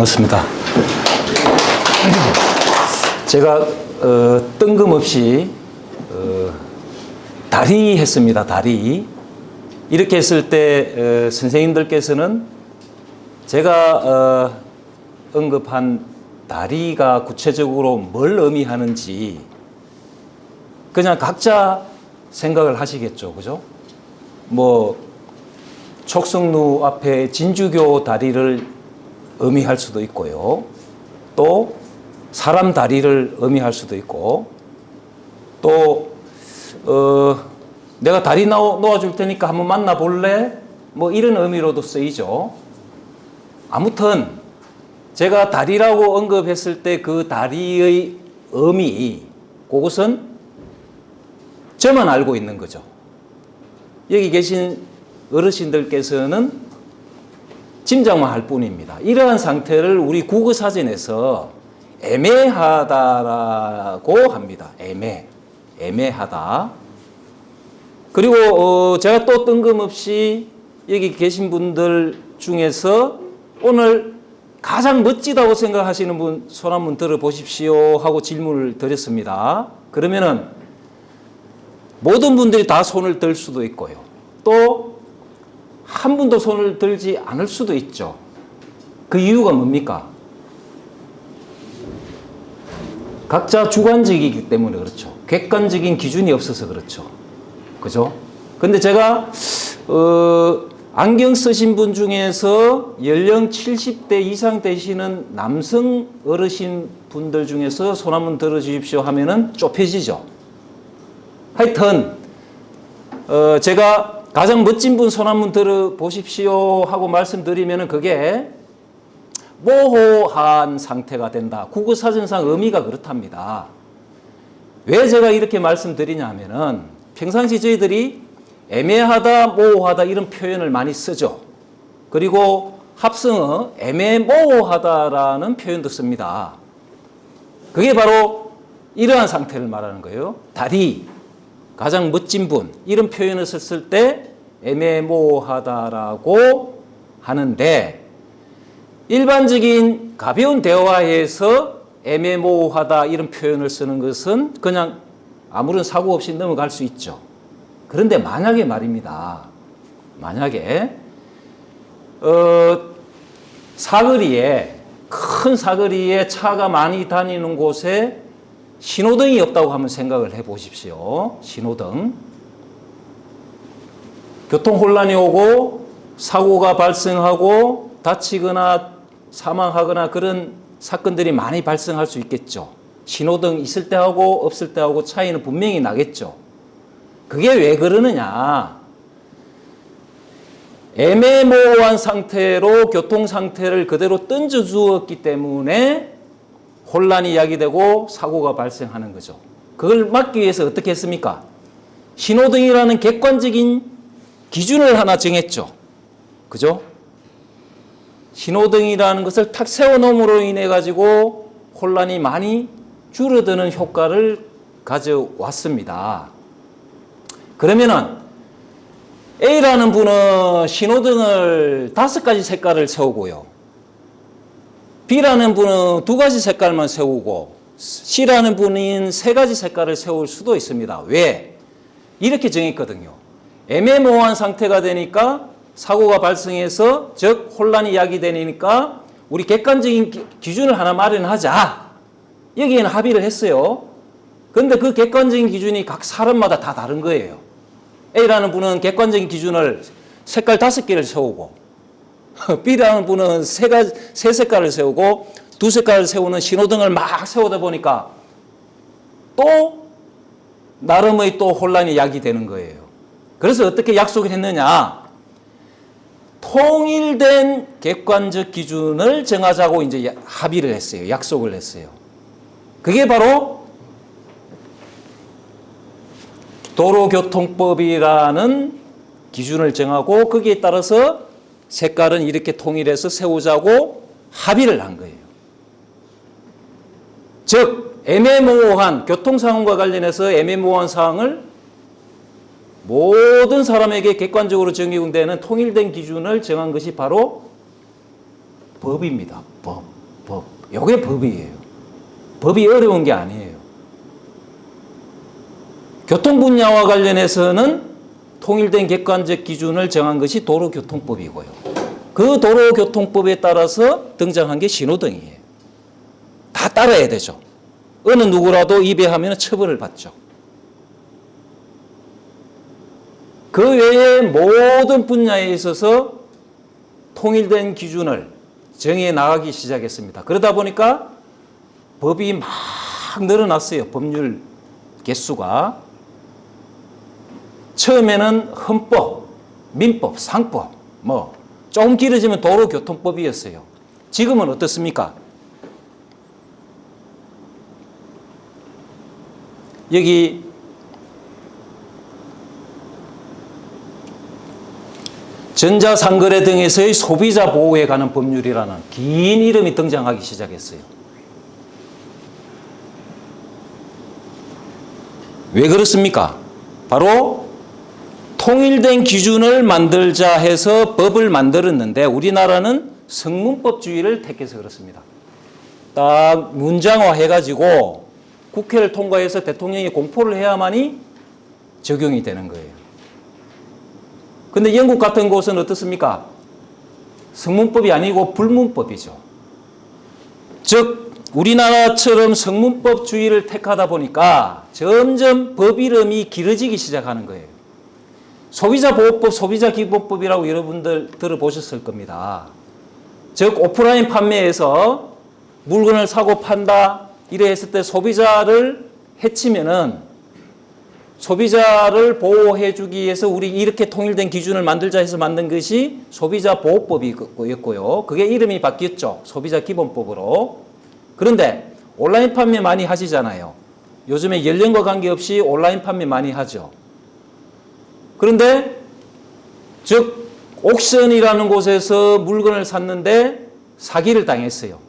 반갑습니다. 제가 뜬금없이 다리 했습니다. 다리. 이렇게 했을 때 선생님들께서는 제가 언급한 다리가 구체적으로 뭘 의미하는지 그냥 각자 생각을 하시겠죠. 그죠? 뭐 촉성루 앞에 진주교 다리를 의미할 수도 있고요. 또 사람 다리를 의미할 수도 있고, 또 내가 다리 놓아줄 테니까 한번 만나볼래? 뭐 이런 의미로도 쓰이죠. 아무튼 제가 다리라고 언급했을 때 그 다리의 의미, 그것은 저만 알고 있는 거죠. 여기 계신 어르신들께서는 짐작만 할 뿐입니다. 이러한 상태를 우리 국어사전에서 애매하다라고 합니다. 애매하다. 그리고 제가 또 뜬금없이 여기 계신 분들 중에서 오늘 가장 멋지다고 생각하시는 분 손 한번 들어보십시오 하고 질문을 드렸습니다. 그러면은 모든 분들이 다 손을 들 수도 있고요. 또 한 분도 손을 들지 않을 수도 있죠. 그 이유가 뭡니까? 각자 주관적이기 때문에 그렇죠. 객관적인 기준이 없어서 그렇죠. 그죠? 근데 제가 안경 쓰신 분 중에서 연령 70대 이상 되시는 남성 어르신 분들 중에서 손 한번 들어주십시오 하면은 좁혀지죠. 하여튼 제가 가장 멋진 분 손 한번 들어보십시오 하고 말씀드리면은 그게 모호한 상태가 된다. 국어사전상 의미가 그렇답니다. 왜 제가 이렇게 말씀드리냐 하면은 평상시 저희들이 애매하다, 모호하다 이런 표현을 많이 쓰죠. 그리고 합성어 애매모호하다라는 표현도 씁니다. 그게 바로 이러한 상태를 말하는 거예요. 다리, 가장 멋진 분 이런 표현을 썼을 때 애매모호하다라고 하는데, 일반적인 가벼운 대화에서 애매모호하다 이런 표현을 쓰는 것은 그냥 아무런 사고 없이 넘어갈 수 있죠. 그런데 만약에 말입니다. 만약에 사거리에, 큰 사거리에 차가 많이 다니는 곳에 신호등이 없다고 한번 생각을 해 보십시오. 신호등. 교통혼란이 오고 사고가 발생하고 다치거나 사망하거나 그런 사건들이 많이 발생할 수 있겠죠. 신호등 있을 때하고 없을 때하고 차이는 분명히 나겠죠. 그게 왜 그러느냐? 애매모호한 상태로 교통 상태를 그대로 던져 주었기 때문에 혼란이 야기되고 사고가 발생하는 거죠. 그걸 막기 위해서 어떻게 했습니까? 신호등이라는 객관적인 기준을 하나 정했죠. 그죠? 신호등이라는 것을 탁 세워놓음으로 인해 가지고 혼란이 많이 줄어드는 효과를 가져왔습니다. 그러면은 A라는 분은 신호등을 5가지 색깔을 세우고요. B라는 분은 2가지 색깔만 세우고 C라는 분은 3가지 색깔을 세울 수도 있습니다. 왜? 이렇게 정했거든요. 애매모호한 상태가 되니까 사고가 발생해서 즉 혼란이 야기되니까 우리 객관적인 기준을 하나 마련하자. 여기에는 합의를 했어요. 그런데 그 객관적인 기준이 각 사람마다 다 다른 거예요. A라는 분은 객관적인 기준을 색깔 5개를 세우고 B라는 분은 3색깔을 세우고 2색깔을 세우는 신호등을 막 세우다 보니까 또 나름의 또 혼란이 야기되는 거예요. 그래서 어떻게 약속을 했느냐? 통일된 객관적 기준을 정하자고 이제 합의를 했어요. 약속을 했어요. 그게 바로 도로교통법이라는 기준을 정하고 거기에 따라서 색깔은 이렇게 통일해서 세우자고 합의를 한 거예요. 즉 애매모호한 교통상황과 관련해서 애매모호한 사항을 모든 사람에게 객관적으로 적용되는 통일된 기준을 정한 것이 바로 법입니다. 법. 이게 법이에요. 법이 어려운 게 아니에요. 교통 분야와 관련해서는 통일된 객관적 기준을 정한 것이 도로교통법이고요. 그 도로교통법에 따라서 등장한 게 신호등이에요. 다 따라야 되죠. 어느 누구라도 위배하면 처벌을 받죠. 그 외에 모든 분야에 있어서 통일된 기준을 정해 나가기 시작했습니다. 그러다 보니까 법이 막 늘어났어요. 법률 개수가. 처음에는 헌법, 민법, 상법, 조금 길어지면 도로교통법이었어요. 지금은 어떻습니까? 여기 전자상거래 등에서의 소비자 보호에 관한 법률이라는 긴 이름이 등장하기 시작했어요. 왜 그렇습니까? 바로 통일된 기준을 만들자 해서 법을 만들었는데 우리나라는 성문법주의를 택해서 그렇습니다. 딱 문장화 해가지고 국회를 통과해서 대통령이 공포를 해야만이 적용이 되는 거예요. 근데 영국 같은 곳은 어떻습니까? 성문법이 아니고 불문법이죠. 즉 우리나라처럼 성문법주의를 택하다 보니까 점점 법 이름이 길어지기 시작하는 거예요. 소비자보호법, 소비자기본법이라고 여러분들 들어보셨을 겁니다. 즉 오프라인 판매에서 물건을 사고 판다 이래 했을 때 소비자를 해치면은 소비자를 보호해 주기 위해서 우리 이렇게 통일된 기준을 만들자 해서 만든 것이 소비자보호법이었고요. 그게 이름이 바뀌었죠. 소비자기본법으로. 그런데 온라인 판매 많이 하시잖아요. 요즘에 연령과 관계없이 온라인 판매 많이 하죠. 그런데 즉 옥션이라는 곳에서 물건을 샀는데 사기를 당했어요.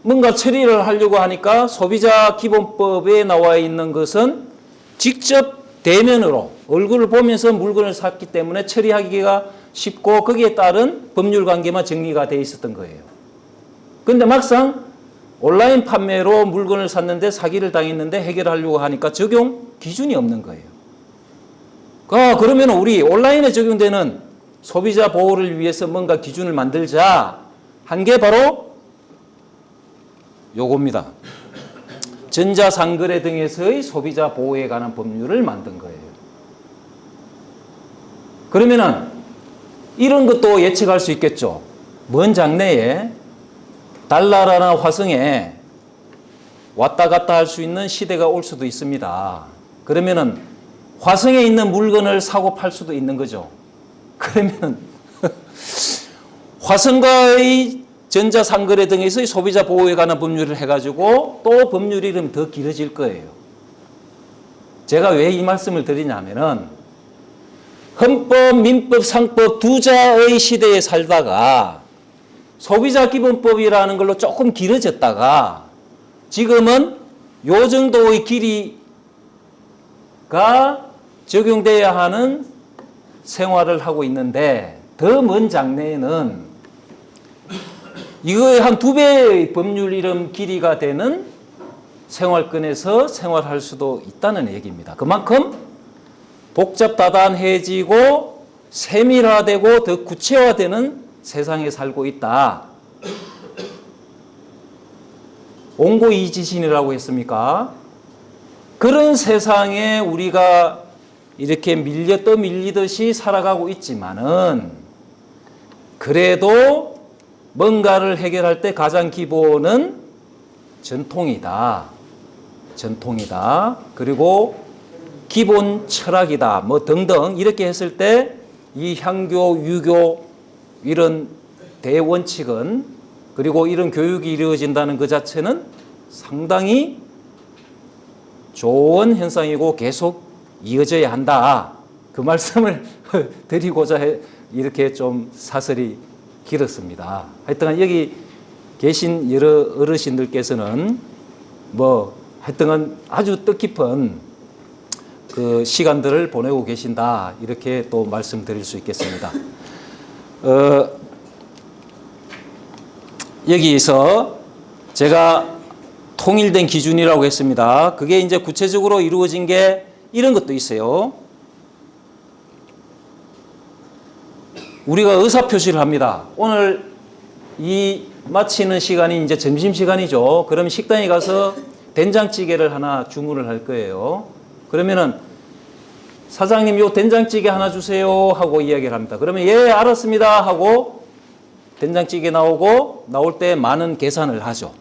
뭔가 처리를 하려고 하니까 소비자기본법에 나와 있는 것은 직접 대면으로 얼굴을 보면서 물건을 샀기 때문에 처리하기가 쉽고 거기에 따른 법률 관계만 정리가 돼 있었던 거예요. 그런데 막상 온라인 판매로 물건을 샀는데 사기를 당했는데 해결하려고 하니까 적용 기준이 없는 거예요. 그러면 우리 온라인에 적용되는 소비자 보호를 위해서 뭔가 기준을 만들자 한 게 바로 요겁니다. 전자상거래 등에서의 소비자 보호에 관한 법률을 만든 거예요. 그러면은 이런 것도 예측할 수 있겠죠. 먼 장래에 달나라나 화성에 왔다 갔다 할 수 있는 시대가 올 수도 있습니다. 그러면은 화성에 있는 물건을 사고 팔 수도 있는 거죠. 그러면 화성과의 전자상거래 등에서의 소비자 보호에 관한 법률을 해가지고 또 법률 이름 더 길어질 거예요. 제가 왜 이 말씀을 드리냐면은 헌법, 민법, 상법 두 자의 시대에 살다가 소비자기본법이라는 걸로 조금 길어졌다가 지금은 요 정도의 길이가 적용돼야 하는 생활을 하고 있는데 더 먼 장래에는 이거의 한 2배의 법률 이름 길이가 되는 생활권에서 생활할 수도 있다는 얘기입니다. 그만큼 복잡다단해지고 세밀화되고 더 구체화되는 세상에 살고 있다. 옹고이지신이라고 했습니까? 그런 세상에 우리가 이렇게 떠밀리듯이 살아가고 있지만은 그래도 뭔가를 해결할 때 가장 기본은 전통이다. 그리고 기본 철학이다. 등등 이렇게 했을 때 이 향교, 유교 이런 대원칙은 그리고 이런 교육이 이루어진다는 그 자체는 상당히 좋은 현상이고 계속 이어져야 한다. 그 말씀을 드리고자 이렇게 좀 사설이 길었습니다. 하여튼 여기 계신 여러 어르신들께서는 하여튼 아주 뜻깊은 그 시간들을 보내고 계신다. 이렇게 또 말씀드릴 수 있겠습니다. 여기서 제가 통일된 기준이라고 했습니다. 그게 이제 구체적으로 이루어진 게 이런 것도 있어요. 우리가 의사표시를 합니다. 오늘 이 마치는 시간이 이제 점심시간이죠. 그러면 식당에 가서 된장찌개를 하나 주문을 할 거예요. 그러면은 사장님 요 된장찌개 하나 주세요 하고 이야기를 합니다. 그러면 예 알았습니다 하고 된장찌개 나오고 나올 때 많은 계산을 하죠.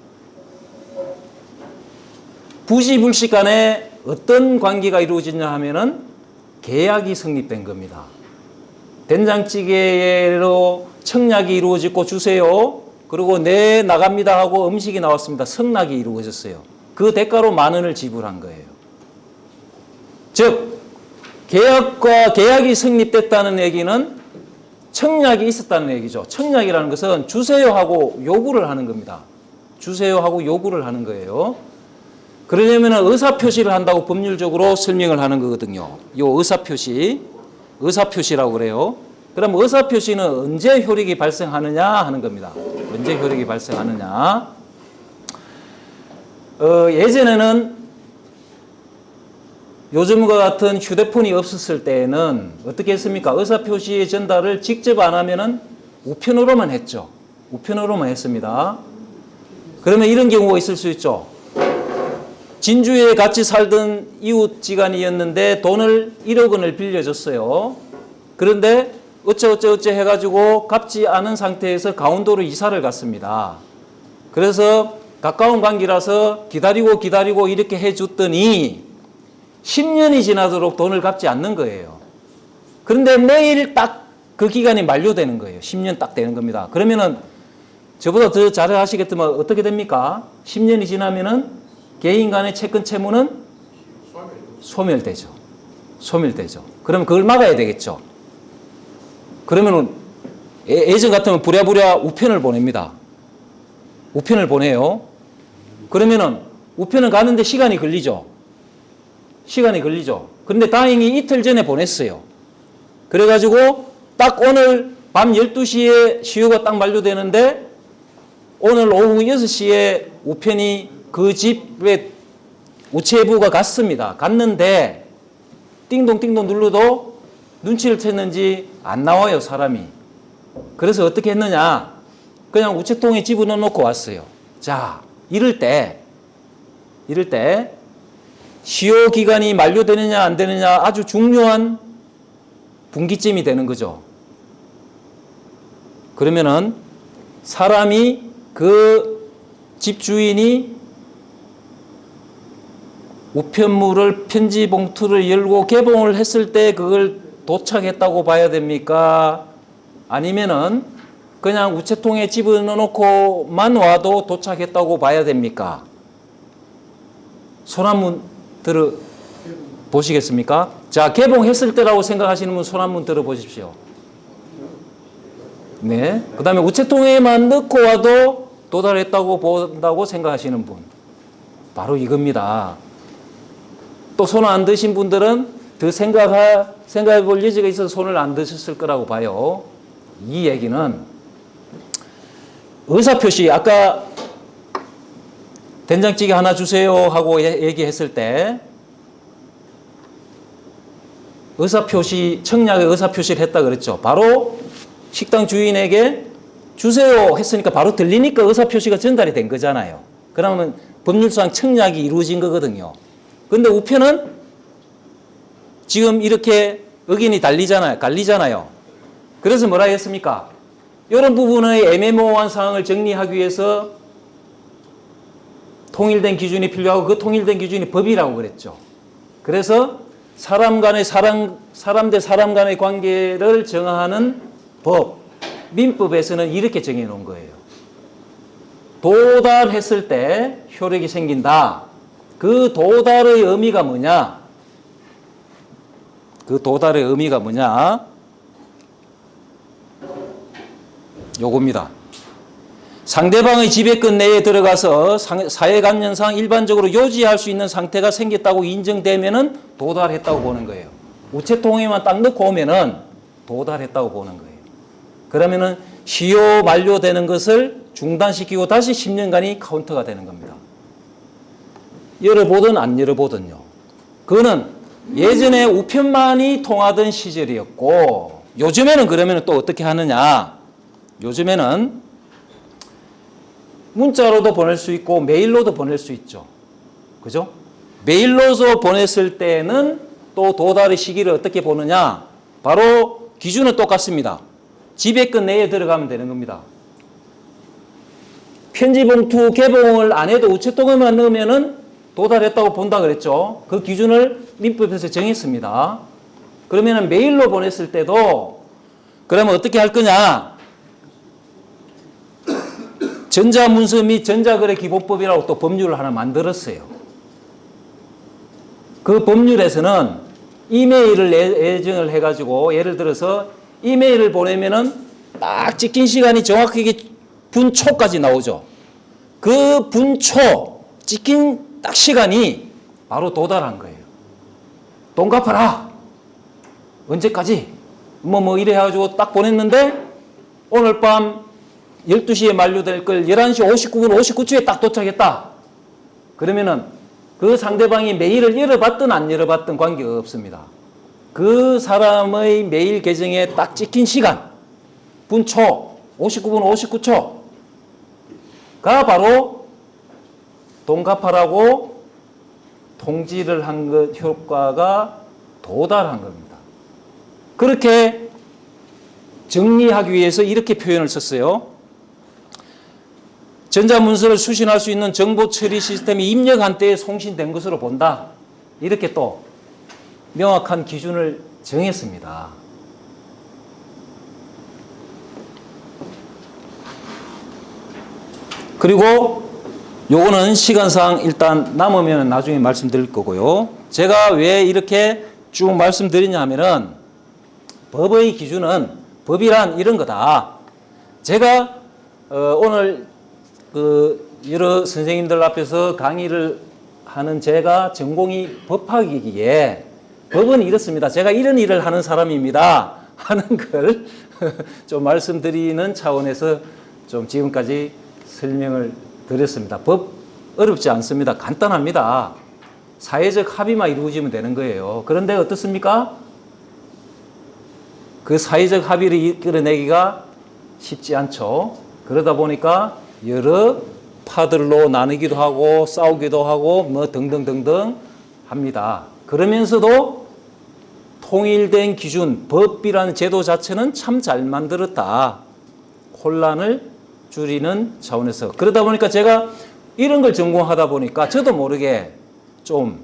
부지불식 간에 어떤 관계가 이루어지냐 하면은 계약이 성립된 겁니다. 된장찌개로 청약이 이루어지고 주세요. 그리고 네 나갑니다 하고 음식이 나왔습니다. 성락이 이루어졌어요. 그 대가로 10,000원을 지불한 거예요. 즉 계약이 성립됐다는 얘기는 청약이 있었다는 얘기죠. 청약이라는 것은 주세요 하고 요구를 하는 겁니다. 주세요 하고 요구를 하는 거예요. 그러려면 의사표시를 한다고 법률적으로 설명을 하는 거거든요. 요 의사표시라고 그래요. 그럼 의사표시는 언제 효력이 발생하느냐 하는 겁니다. 언제 효력이 발생하느냐. 예전에는 요즘과 같은 휴대폰이 없었을 때에는 어떻게 했습니까? 의사표시의 전달을 직접 안 하면은 우편으로만 했죠. 우편으로만 했습니다. 그러면 이런 경우가 있을 수 있죠. 진주에 같이 살던 이웃지간이었는데 돈을 1억 원을 빌려줬어요. 그런데 어째 해가지고 갚지 않은 상태에서 강원도로 이사를 갔습니다. 그래서 가까운 관계라서 기다리고 이렇게 해줬더니 10년이 지나도록 돈을 갚지 않는 거예요. 그런데 내일 딱 그 기간이 만료되는 거예요. 10년 딱 되는 겁니다. 그러면은 저보다 더 잘 아시겠지만 어떻게 됩니까? 10년이 지나면은 개인 간의 채권 채무는 소멸되죠. 그러면 그걸 막아야 되겠죠. 그러면은 예전 같으면 부랴부랴 우편을 보냅니다. 우편을 보내요. 그러면은 우편을 가는데 시간이 걸리죠. 그런데 다행히 이틀 전에 보냈어요. 그래가지고 딱 오늘 밤 12시에 시효가 딱 만료되는데 오늘 오후 6시에 우편이 그 집에 우체부가 갔는데 띵동띵동 눌러도 눈치를 챘는지 안 나와요, 사람이. 그래서 어떻게 했느냐? 그냥 우체통에 집어넣고 왔어요. 자, 이럴 때 시효 기간이 만료되느냐 안 되느냐 아주 중요한 분기점이 되는 거죠. 그러면은 사람이 그 집주인이 우편물을 편지 봉투를 열고 개봉을 했을 때 그걸 도착했다고 봐야 됩니까? 아니면은 그냥 우체통에 집어넣고만 와도 도착했다고 봐야 됩니까? 손 한번 들어 보시겠습니까? 자, 개봉했을 때라고 생각하시는 분 손 한번 들어 보십시오. 네. 그 다음에 우체통에만 넣고 와도 도달했다고 본다고 생각하시는 분. 바로 이겁니다. 또 손 안 드신 분들은 더 생각해 볼 여지가 있어서 손을 안 드셨을 거라고 봐요. 이 얘기는 의사표시, 아까 된장찌개 하나 주세요 하고 얘기했을 때 의사표시, 청약의 의사표시를 했다 그랬죠. 바로 식당 주인에게 주세요 했으니까 바로 들리니까 의사표시가 전달이 된 거잖아요. 그러면 법률상 청약이 이루어진 거거든요. 근데 우편은 지금 이렇게 의견이 갈리잖아요. 그래서 뭐라 했습니까? 이런 부분의 애매모호한 상황을 정리하기 위해서 통일된 기준이 필요하고 그 통일된 기준이 법이라고 그랬죠. 그래서 사람 대 사람 간의 관계를 정하는 법, 민법에서는 이렇게 정해 놓은 거예요. 도달했을 때 효력이 생긴다. 그 도달의 의미가 뭐냐? 요겁니다. 상대방의 지배권 내에 들어가서 사회관념상 일반적으로 요지할 수 있는 상태가 생겼다고 인정되면은 도달했다고 보는 거예요. 우체통에만 딱 넣고 오면은 도달했다고 보는 거예요. 그러면은 시효 만료되는 것을 중단시키고 다시 10년간이 카운터가 되는 겁니다. 열어보든 안 열어보든요. 그거는 예전에 우편만이 통하던 시절이었고, 요즘에는 그러면 또 어떻게 하느냐. 요즘에는 문자로도 보낼 수 있고 메일로도 보낼 수 있죠. 그죠? 메일로서 보냈을 때는 또 도달의 시기를 어떻게 보느냐. 바로 기준은 똑같습니다. 지배권 내에 들어가면 되는 겁니다. 편지봉투 개봉을 안 해도 우체통에만 넣으면은 도달했다고 본다 그랬죠. 그 기준을 민법에서 정했습니다. 그러면은 메일로 보냈을 때도 그러면 어떻게 할 거냐? 전자문서 및 전자거래 기본법이라고 또 법률을 하나 만들었어요. 그 법률에서는 이메일을 예정을 해가지고 예를 들어서 이메일을 보내면은 딱 찍힌 시간이 정확하게 분초까지 나오죠. 그 분초 찍힌 딱 시간이 바로 도달한 거예요. 돈 갚아라. 언제까지? 이래 해가지고 딱 보냈는데 오늘 밤 12시에 만료될 걸 11시 59분 59초에 딱 도착했다. 그러면은 그 상대방이 메일을 열어봤든 안 열어봤든 관계가 없습니다. 그 사람의 메일 계정에 딱 찍힌 시간, 분초 59분 59초가 바로 돈 갚아라고 통지를 한 것 효과가 도달한 겁니다. 그렇게 정리하기 위해서 이렇게 표현을 썼어요. 전자문서를 수신할 수 있는 정보 처리 시스템이 입력한 때에 송신된 것으로 본다. 이렇게 또 명확한 기준을 정했습니다. 그리고 요거는 시간상 일단 남으면 나중에 말씀드릴 거고요. 제가 왜 이렇게 쭉 말씀드리냐 하면은 법의 기준은 법이란 이런 거다. 제가 오늘 여러 선생님들 앞에서 강의를 하는 제가 전공이 법학이기에 법은 이렇습니다. 제가 이런 일을 하는 사람입니다. 하는 걸 좀 말씀드리는 차원에서 좀 지금까지 설명을 드렸습니다. 법 어렵지 않습니다. 간단합니다. 사회적 합의만 이루어지면 되는 거예요. 그런데 어떻습니까? 그 사회적 합의를 이끌어내기가 쉽지 않죠. 그러다 보니까 여러 파들로 나누기도 하고 싸우기도 하고 뭐 등등등등 합니다. 그러면서도 통일된 기준, 법이라는 제도 자체는 참 잘 만들었다. 혼란을 줄이는 차원에서. 그러다 보니까 제가 이런 걸 전공하다 보니까 저도 모르게 좀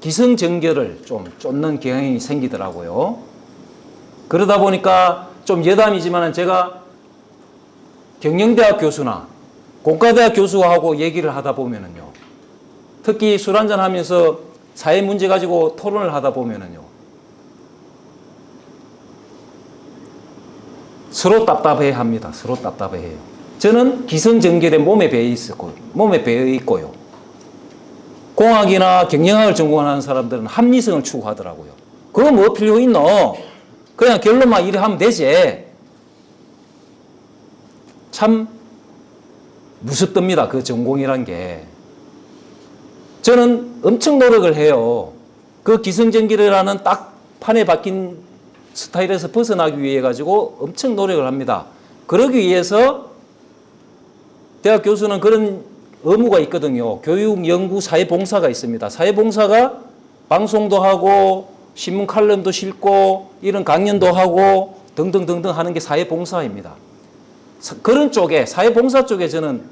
기승전결을 좀 쫓는 경향이 생기더라고요. 그러다 보니까 좀 여담이지만 제가 경영대학 교수나 공과대학 교수하고 얘기를 하다 보면은요. 특히 술 한잔 하면서 사회 문제 가지고 토론을 하다 보면은요. 서로 답답해 합니다. 서로 답답해 해요. 저는 기승전결에 몸에 배어 있고요. 공학이나 경영학을 전공하는 사람들은 합리성을 추구하더라고요. 그거 뭐 필요 있노? 그냥 결론만 이래 하면 되지. 참 무섭답니다. 그 전공이란 게. 저는 엄청 노력을 해요. 그 기승전결이라는 딱 판에 박힌 스타일에서 벗어나기 위해 가지고 엄청 노력을 합니다. 그러기 위해서 대학 교수는 그런 의무가 있거든요. 교육, 연구, 사회봉사가 있습니다. 사회봉사가 방송도 하고 신문 칼럼도 싣고 이런 강연도 하고 등등등등 하는 게 사회봉사입니다. 그런 쪽에 사회봉사 쪽에 저는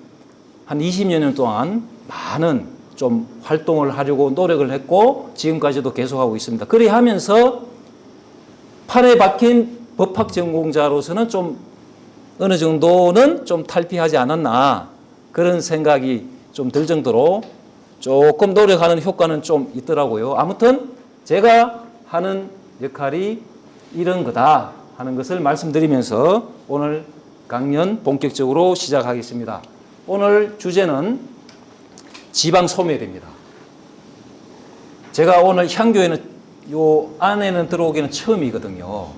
한 20여 년 동안 많은 좀 활동을 하려고 노력을 했고 지금까지도 계속하고 있습니다. 그리 하면서 판에 박힌 법학 전공자로서는 좀 어느 정도는 좀 탈피하지 않았나 그런 생각이 좀 들 정도로 조금 노력하는 효과는 좀 있더라고요. 아무튼 제가 하는 역할이 이런 거다 하는 것을 말씀드리면서 오늘 강연 본격적으로 시작하겠습니다. 오늘 주제는 지방소멸입니다. 제가 오늘 향교에는 요 안에는 들어오기는 처음이거든요.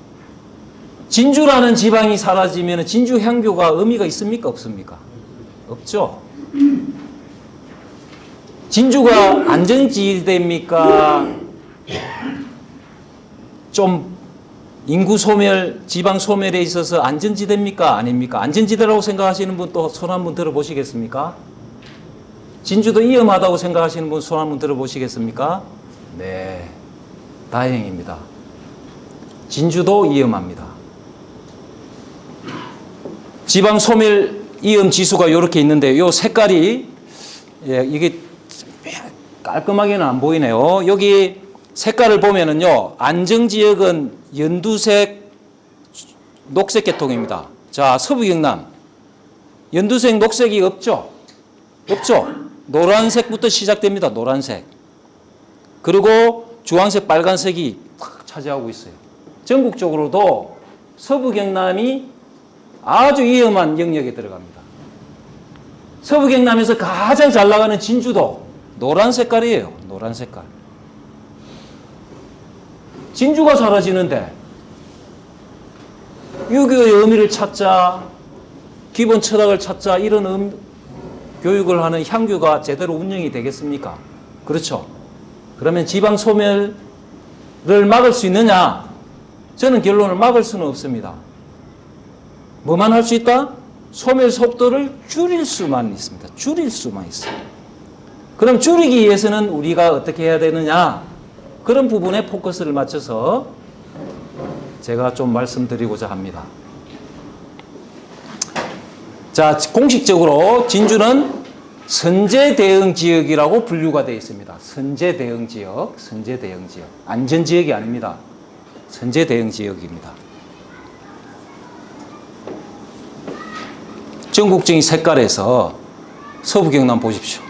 진주라는 지방이 사라지면 진주 향교가 의미가 있습니까? 없습니까? 없죠. 진주가 안전지대입니까? 좀 인구 소멸, 지방 소멸에 있어서 안전지대입니까? 아닙니까? 안전지대라고 생각하시는 분 또 손 한번 들어보시겠습니까? 진주도 위험하다고 생각하시는 분 손 한번 들어보시겠습니까? 네, 다행입니다. 진주도 위험합니다. 지방 소멸 위험 지수가 이렇게 있는데 요 색깔이 이게 깔끔하게는 안 보이네요. 여기 색깔을 보면은요, 안정지역은 연두색, 녹색 계통입니다. 자, 서부 경남. 연두색, 녹색이 없죠? 없죠? 노란색부터 시작됩니다. 노란색. 그리고 주황색, 빨간색이 팍 차지하고 있어요. 전국적으로도 서부 경남이 아주 위험한 영역에 들어갑니다. 서부 경남에서 가장 잘 나가는 진주도 노란 색깔이에요. 노란 색깔. 진주가 사라지는데 6.25의 의미를 찾자, 기본 철학을 찾자 이런 교육을 하는 향교가 제대로 운영이 되겠습니까? 그렇죠. 그러면 지방 소멸을 막을 수 있느냐? 저는 결론을 막을 수는 없습니다. 뭐만 할 수 있다? 소멸 속도를 줄일 수만 있습니다. 줄일 수만 있어요. 그럼 줄이기 위해서는 우리가 어떻게 해야 되느냐? 그런 부분에 포커스를 맞춰서 제가 좀 말씀드리고자 합니다. 자, 공식적으로 진주는 선제 대응 지역이라고 분류가 되어 있습니다. 선제 대응 지역, 선제 대응 지역. 안전 지역이 아닙니다. 선제 대응 지역입니다. 전국적인 색깔에서 서부 경남 보십시오.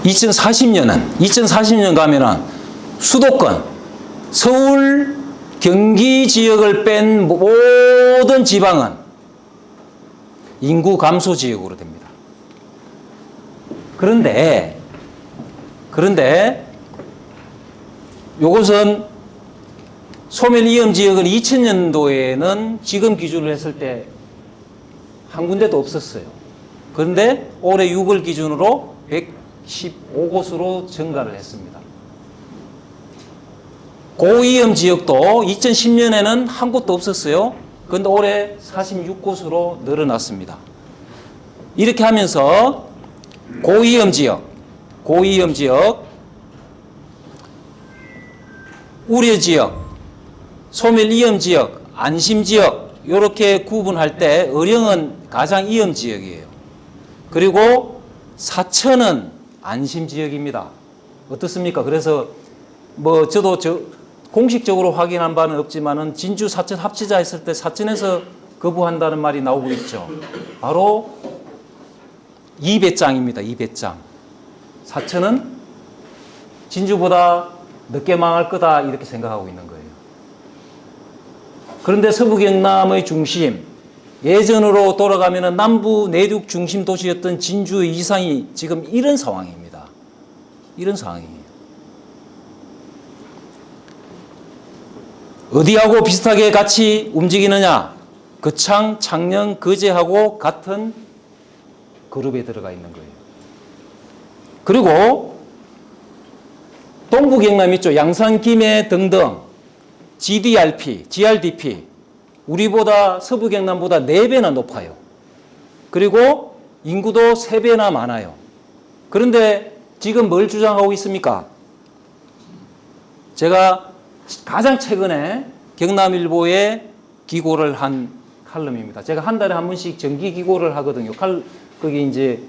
2040년 가면은 수도권, 서울, 경기 지역을 뺀 모든 지방은 인구 감소 지역으로 됩니다. 그런데 요것은 소멸 위험 지역은 2000년도에는 지금 기준으로 했을 때 한 군데도 없었어요. 그런데 올해 6월 기준으로 115곳으로 증가를 했습니다. 고위험 지역도 2010년에는 한 곳도 없었어요. 그런데 올해 46곳으로 늘어났습니다. 이렇게 하면서 고위험 지역, 우려 지역, 소멸 위험 지역, 안심 지역 이렇게 구분할 때 의령은 가장 위험 지역이에요. 그리고 사천은 안심 지역입니다. 어떻습니까? 그래서 저도 공식적으로 확인한 바는 없지만은 진주 사천 합치자 했을 때 사천에서 거부한다는 말이 나오고 있죠. 바로 2배짱입니다. 2배짱. 사천은 진주보다 늦게 망할 거다 이렇게 생각하고 있는 거예요. 그런데 서부 경남의 중심, 예전으로 돌아가면 남부 내륙 중심 도시였던 진주 이상이 지금 이런 상황입니다. 이런 상황이에요. 어디하고 비슷하게 같이 움직이느냐? 거창, 창녕, 거제하고 같은 그룹에 들어가 있는 거예요. 그리고 동부 경남 있죠. 양산, 김해 등등 GDP 우리보다 서부 경남보다 4배나 높아요. 그리고 인구도 3배나 많아요. 그런데 지금 뭘 주장하고 있습니까? 제가 가장 최근에 경남일보에 기고를 한 칼럼입니다. 제가 한 달에 한 번씩 정기 기고를 하거든요. 거기 이제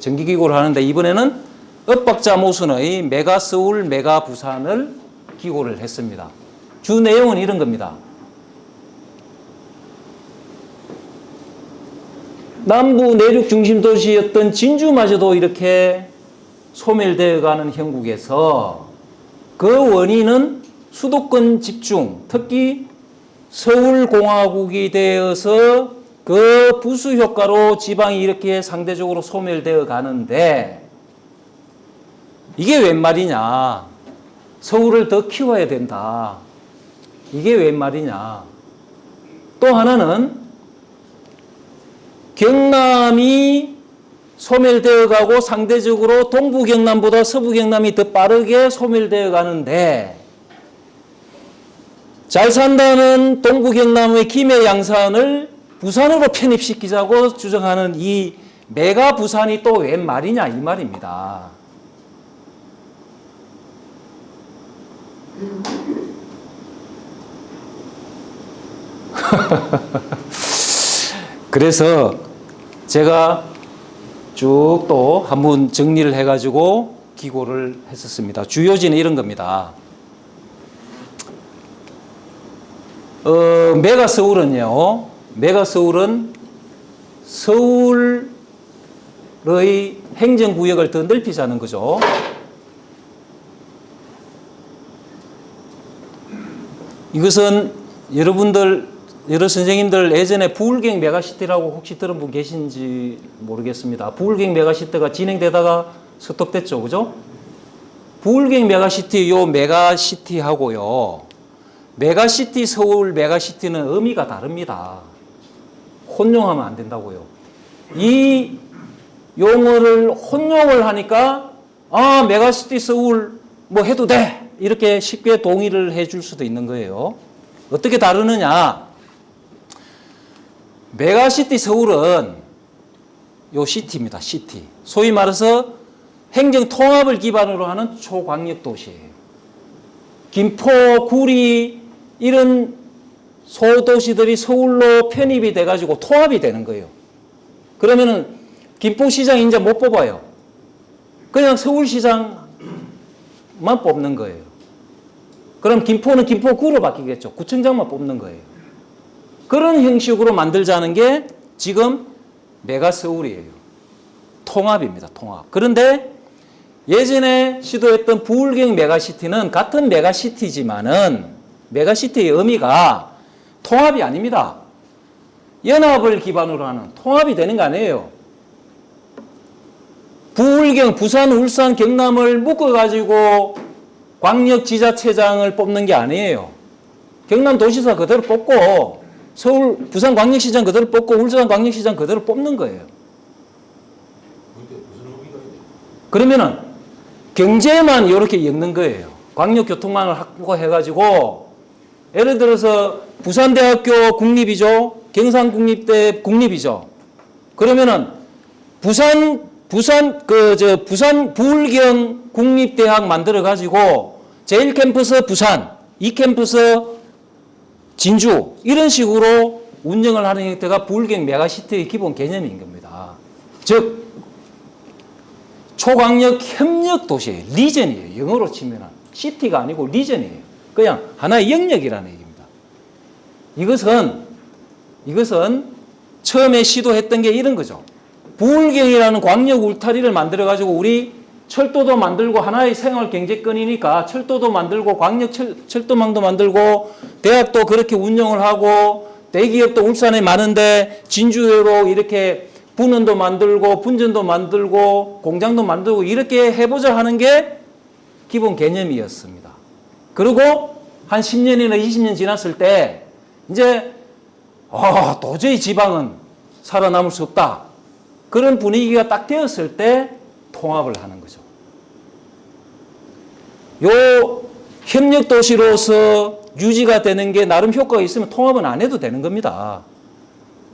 정기 기고를 하는데 이번에는 엇박자 모순의 메가 서울, 메가 부산을 기고를 했습니다. 주 내용은 이런 겁니다. 남부 내륙 중심 도시였던 진주마저도 이렇게 소멸되어 가는 형국에서 그 원인은 수도권 집중, 특히 서울공화국이 되어서 그 부수 효과로 지방이 이렇게 상대적으로 소멸되어 가는데 이게 웬 말이냐? 서울을 더 키워야 된다. 이게 웬 말이냐. 또 하나는 경남이 소멸되어 가고 상대적으로 동부 경남보다 서부 경남이 더 빠르게 소멸되어 가는데 잘 산다는 동부 경남의 김해 양산을 부산으로 편입시키자고 주장하는 이 메가 부산이 또 웬 말이냐 이 말입니다. 그래서 제가 쭉 또 한번 정리를 해가지고 기고를 했었습니다. 주요지는 이런 겁니다. 메가서울은요, 메가서울은 서울의 행정구역을 더 넓히자는 거죠. 이것은 여러 선생님들 예전에 부울경 메가시티라고 혹시 들은 분 계신지 모르겠습니다. 부울경 메가시티가 진행되다가 스톱됐죠. 그죠? 부울경 메가시티, 요 메가시티하고요. 메가시티, 서울 메가시티는 의미가 다릅니다. 혼용하면 안 된다고요. 이 용어를 혼용을 하니까, 메가시티 서울 뭐 해도 돼. 이렇게 쉽게 동의를 해줄 수도 있는 거예요. 어떻게 다루느냐? 메가시티 서울은 요 시티입니다. 시티. 소위 말해서 행정 통합을 기반으로 하는 초광역 도시예요. 김포, 구리 이런 소도시들이 서울로 편입이 돼가지고 통합이 되는 거예요. 그러면은 김포시장 이제 못 뽑아요. 그냥 서울시장만 뽑는 거예요. 그럼 김포는 김포구로 바뀌겠죠. 구청장만 뽑는 거예요. 그런 형식으로 만들자는 게 지금 메가서울이에요. 통합입니다. 통합. 그런데 예전에 시도했던 부울경 메가시티는 같은 메가시티지만은 메가시티의 의미가 통합이 아닙니다. 연합을 기반으로 하는 통합이 되는 거 아니에요. 부울경, 부산, 울산, 경남을 묶어가지고 광역지자체장을 뽑는 게 아니에요. 경남도시사 그대로 뽑고 서울, 부산광역시장 그대로 뽑고 울산광역시장 그대로 뽑는 거예요. 그러면은 경제만 이렇게 엮는 거예요. 광역교통망을 확보해가지고 예를 들어서 부산대학교 국립이죠. 경상국립대 국립이죠. 그러면은 부산 부울경 국립대학 만들어가지고 제1캠퍼스 부산, 2캠퍼스 진주 이런 식으로 운영을 하는 형태가 부울경 메가시티의 기본 개념인 겁니다. 즉 초광역 협력 도시예요. 리전이에요. 영어로 치면 시티가 아니고 리전이에요. 그냥 하나의 영역이라는 얘기입니다. 이것은 처음에 시도했던 게 이런 거죠. 부울경이라는 광역 울타리를 만들어가지고 우리 철도도 만들고 하나의 생활 경제권이니까 철도도 만들고 광역 철도망도 만들고 대학도 그렇게 운영을 하고 대기업도 울산에 많은데 진주로 이렇게 분원도 만들고 분전도 만들고 공장도 만들고 이렇게 해보자 하는 게 기본 개념이었습니다. 그리고 한 10년이나 20년 지났을 때 이제 도저히 지방은 살아남을 수 없다. 그런 분위기가 딱 되었을 때 통합을 하는 거죠. 요 협력도시로서 유지가 되는 게 나름 효과가 있으면 통합은 안 해도 되는 겁니다.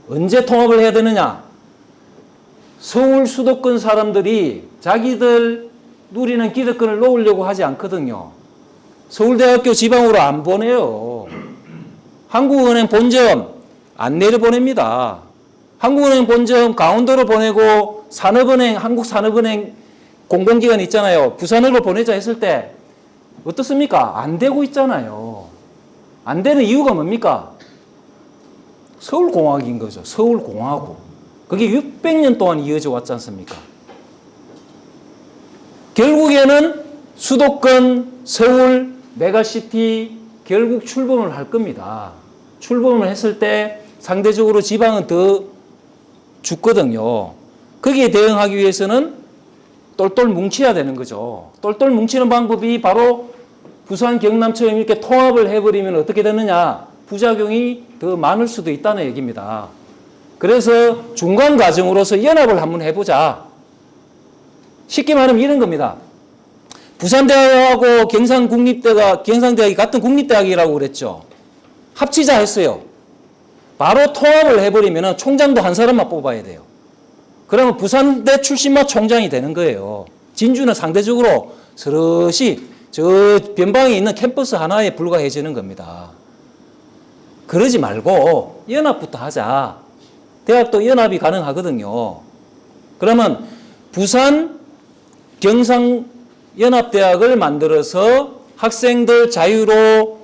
언제 통합을 해야 되느냐? 서울 수도권 사람들이 자기들 누리는 기득권을 놓으려고 하지 않거든요. 서울대학교 지방으로 안 보내요. 한국은행 본점 안 내려보냅니다. 한국은행 본점 강원도로 보내고 산업은행, 한국산업은행 공공기관 있잖아요. 부산으로 보내자 했을 때 어떻습니까? 안 되고 있잖아요. 안 되는 이유가 뭡니까? 서울공화국인 거죠. 서울공화국. 그게 600년 동안 이어져 왔지 않습니까? 결국에는 수도권, 서울, 메가시티 결국 출범을 할 겁니다. 출범을 했을 때 상대적으로 지방은 더 죽거든요. 거기에 대응하기 위해서는 똘똘 뭉쳐야 되는 거죠. 똘똘 뭉치는 방법이 바로 부산, 경남처럼 이렇게 통합을 해버리면 어떻게 되느냐? 부작용이 더 많을 수도 있다는 얘기입니다. 그래서 중간 과정으로서 연합을 한번 해보자. 쉽게 말하면 이런 겁니다. 부산대학하고 경상대학이 같은 국립대학이라고 그랬죠. 합치자 했어요. 바로 통합을 해버리면 총장도 한 사람만 뽑아야 돼요. 그러면 부산대 출신만 총장이 되는 거예요. 진주는 상대적으로 서러시 저 변방에 있는 캠퍼스 하나에 불과해지는 겁니다. 그러지 말고 연합부터 하자. 대학도 연합이 가능하거든요. 그러면 부산 경상연합대학을 만들어서 학생들 자유로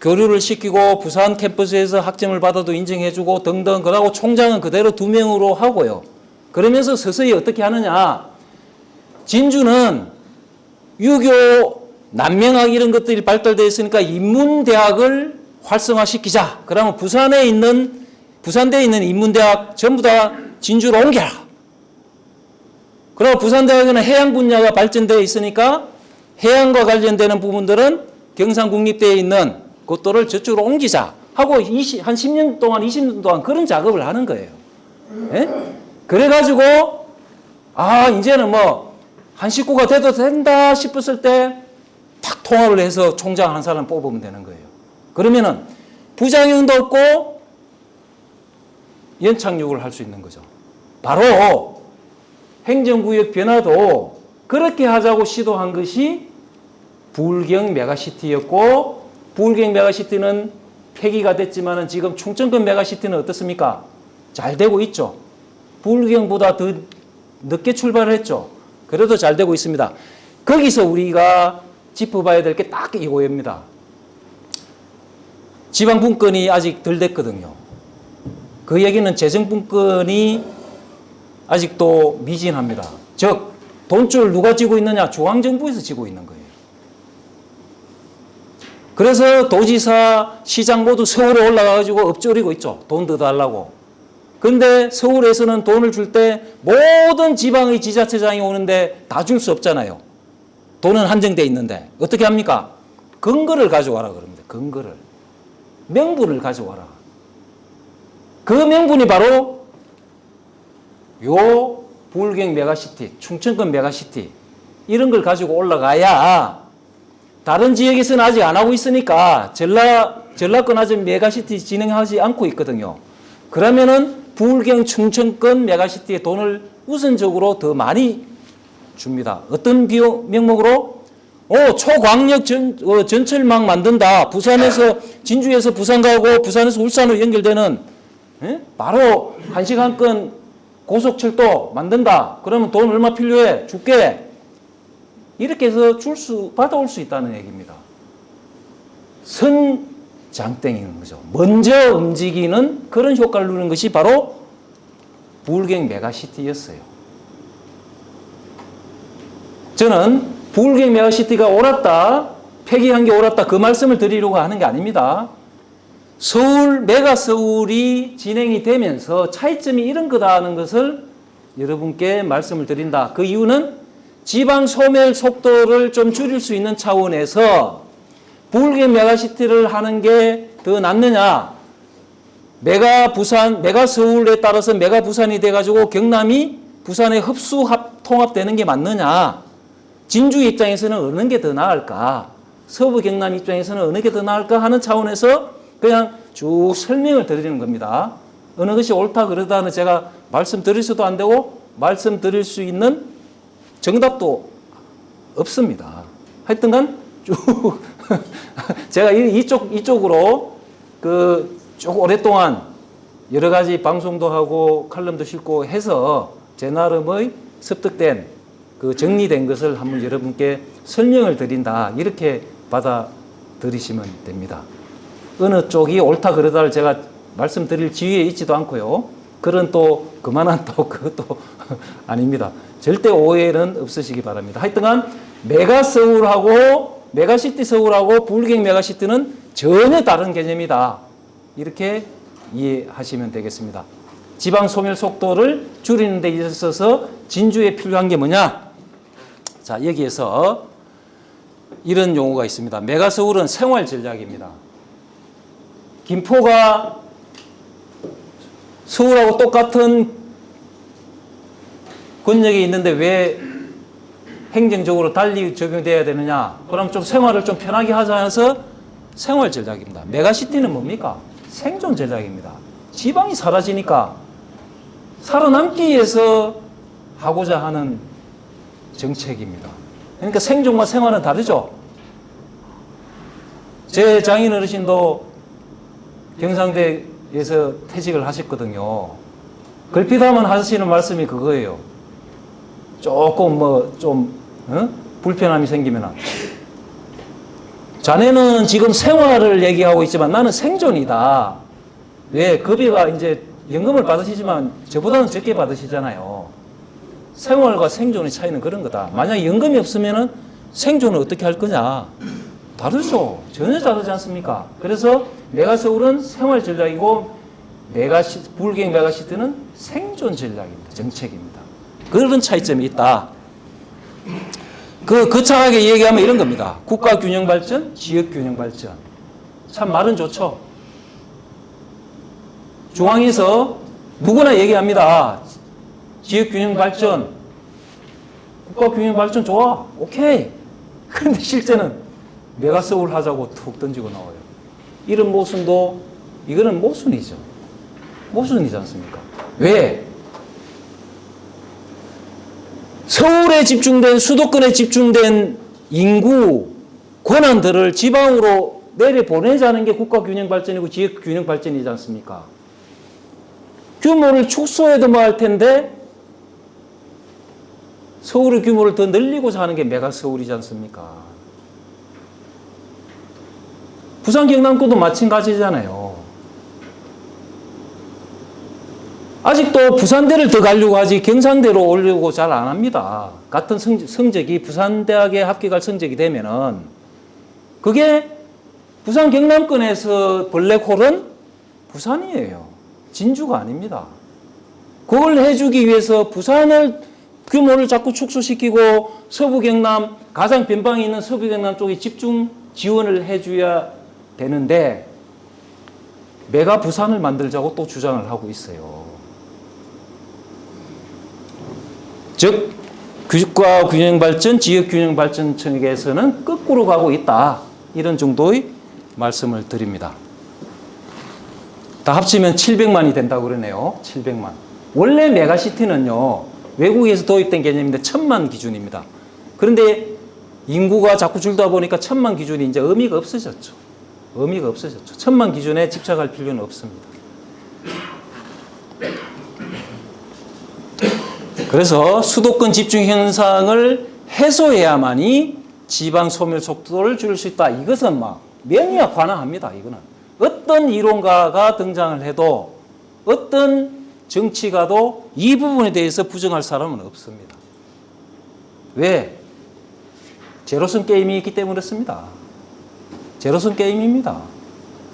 교류를 시키고 부산 캠퍼스에서 학점을 받아도 인정해주고 등등. 그러고 총장은 그대로 2명으로 하고요. 그러면서 서서히 어떻게 하느냐. 진주는 유교, 난명학 이런 것들이 발달되어 있으니까 인문대학을 활성화시키자. 그러면 부산대에 있는 인문대학 전부 다 진주로 옮겨라. 그리고 부산대학은 해양 분야가 발전되어 있으니까 해양과 관련되는 부분들은 경상국립대에 있는 것들을 저쪽으로 옮기자 하고 한 10년 동안 20년 동안 그런 작업을 하는 거예요. 예? 그래가지고 이제는 한 식구가 돼도 된다 싶었을 때 탁 통합을 해서 총장 한 사람 뽑으면 되는 거예요. 그러면은 부작용도 없고 연착륙을 할 수 있는 거죠. 바로 행정구역 변화도 그렇게 하자고 시도한 것이 부울경 메가시티였고, 부울경 메가시티는 폐기가 됐지만 지금 충청권 메가시티는 어떻습니까? 잘 되고 있죠. 부울경보다 더 늦게 출발을 했죠. 그래도 잘 되고 있습니다. 거기서 우리가 짚어봐야 될 게 딱 이거입니다. 지방분권이 아직 덜 됐거든요. 그 얘기는 재정분권이 아직도 미진합니다. 즉, 돈줄 누가 쥐고 있느냐? 중앙정부에서 쥐고 있는 거예요. 그래서 도지사, 시장 모두 서울에 올라가가지고 엎조리고 있죠. 돈 더 달라고. 근데 서울에서는 돈을 줄 때 모든 지방의 지자체장이 오는데 다 줄 수 없잖아요. 돈은 한정돼 있는데. 어떻게 합니까? 근거를 가져와라 그럽니다. 근거를. 명분을 가져와라. 그 명분이 바로 요 부울경 메가시티, 충청권 메가시티 이런 걸 가지고 올라가야 다른 지역에서는 아직 안 하고 있으니까 전라권 아직 메가시티 진행하지 않고 있거든요. 그러면은 부울경 충청권 메가시티에 돈을 우선적으로 더 많이 줍니다. 어떤 명목으로? 초광역 전철망 만든다. 부산에서 진주에서 부산 가고 부산에서 울산으로 연결되는 바로 1시간권 고속철도 만든다. 그러면 돈 얼마 필요해? 줄게. 이렇게 해서 받아올 수 있다는 얘기입니다. 선장땡이는 거죠. 먼저 움직이는 그런 효과를 누리는 것이 바로 부울경 메가시티였어요. 저는 부울경 메가시티가 옳았다, 폐기한 게 옳았다, 그 말씀을 드리려고 하는 게 아닙니다. 메가서울이 진행이 되면서 차이점이 이런 거다 하는 것을 여러분께 말씀을 드린다. 그 이유는 지방 소멸 속도를 좀 줄일 수 있는 차원에서 부울경 메가시티를 하는 게 더 낫느냐, 메가서울에 따라서 메가부산이 돼가지고 경남이 부산에 통합되는 게 맞느냐, 진주 입장에서는 어느 게 더 나을까, 서부 경남 입장에서는 어느 게 더 나을까 하는 차원에서 그냥 쭉 설명을 드리는 겁니다. 어느 것이 옳다 그러다는 제가 말씀드릴 수도 안 되고 말씀드릴 수 있는 정답도 없습니다. 하여튼간 쭉 제가 이쪽으로 쭉 오랫동안 여러 가지 방송도 하고 칼럼도 싣고 해서 제 나름의 습득된 정리된 것을 한번 여러분께 설명을 드린다. 이렇게 받아들이시면 됩니다. 어느 쪽이 옳다 그러다를 제가 말씀드릴 지위에 있지도 않고요. 그런 그만한 그것도 아닙니다. 절대 오해는 없으시기 바랍니다. 하여튼간 메가시티 서울하고 부울경 메가시티는 전혀 다른 개념이다. 이렇게 이해하시면 되겠습니다. 지방 소멸 속도를 줄이는 데 있어서 진주에 필요한 게 뭐냐? 자, 여기에서 이런 용어가 있습니다. 메가서울은 생활 전략입니다. 김포가 서울하고 똑같은 권력이 있는데 왜 행정적으로 달리 적용돼야 되느냐? 그럼 좀 생활을 좀 편하게 하자 해서 생활 전략입니다. 메가시티는 뭡니까? 생존 전략입니다. 지방이 사라지니까 살아남기 위해서 하고자 하는 정책입니다. 그러니까 생존과 생활은 다르죠. 제 장인 어르신도 경상대에서 퇴직을 하셨거든요. 걸핏하면 하시는 말씀이 그거예요. 조금 불편함이 생기면 자네는 지금 생활을 얘기하고 있지만 나는 생존이다. 왜? 급여가 이제 연금을 받으시지만 저보다는 적게 받으시잖아요. 생활과 생존의 차이는 그런 거다. 만약에 연금이 없으면 생존을 어떻게 할 거냐? 다르죠. 전혀 다르지 않습니까? 그래서 메가서울은 생활 전략이고 부울경 메가시티는 생존 전략입니다. 정책입니다. 그런 차이점이 있다. 거창하게 얘기하면 이런 겁니다. 국가 균형 발전, 지역 균형 발전. 참 말은 좋죠. 중앙에서 누구나 얘기합니다. 지역 균형 발전, 국가 균형 발전 좋아. 오케이. 그런데 실제는 메가서울 하자고 툭 던지고 나와요. 이런 모순도 이거는 모순이죠. 모순이지 않습니까? 왜? 서울에 집중된 수도권에 집중된 인구 권한들을 지방으로 내려보내자는 게 국가균형발전이고 지역균형발전이지 않습니까? 규모를 축소해도 뭐 할 텐데 서울의 규모를 더 늘리고자 하는 게 메가서울이지 않습니까? 부산 경남권도 마찬가지잖아요. 아직도 부산대를 더 가려고 하지 경상대로 오려고 잘 안 합니다. 같은 성적이 부산대학에 합격할 성적이 되면은 그게 부산 경남권에서 블랙홀은 부산이에요. 진주가 아닙니다. 그걸 해주기 위해서 부산을 규모를 자꾸 축소시키고 서부 경남 가장 변방에 있는 서부 경남 쪽에 집중 지원을 해줘야 되는데 메가 부산을 만들자고 또 주장을 하고 있어요. 즉 국가균형발전, 지역균형발전청에서는 거꾸로 가고 있다. 이런 정도의 말씀을 드립니다. 다 합치면 700만이 된다고 그러네요. 700만. 원래 메가시티는요. 외국에서 도입된 개념인데 1000만 기준입니다. 그런데 인구가 자꾸 줄다 보니까 1000만 기준이 이제 의미가 없어졌죠. 의미가 없어졌죠. 1000만 기준에 집착할 필요는 없습니다. 그래서 수도권 집중 현상을 해소해야만이 지방 소멸 속도를 줄일 수 있다. 이것은 막 명리학 관항합니다. 이거는 어떤 이론가가 등장을 해도 어떤 정치가도 이 부분에 대해서 부정할 사람은 없습니다. 왜? 제로섬 게임이 있기 때문에 그렇습니다. 제로섬 게임입니다.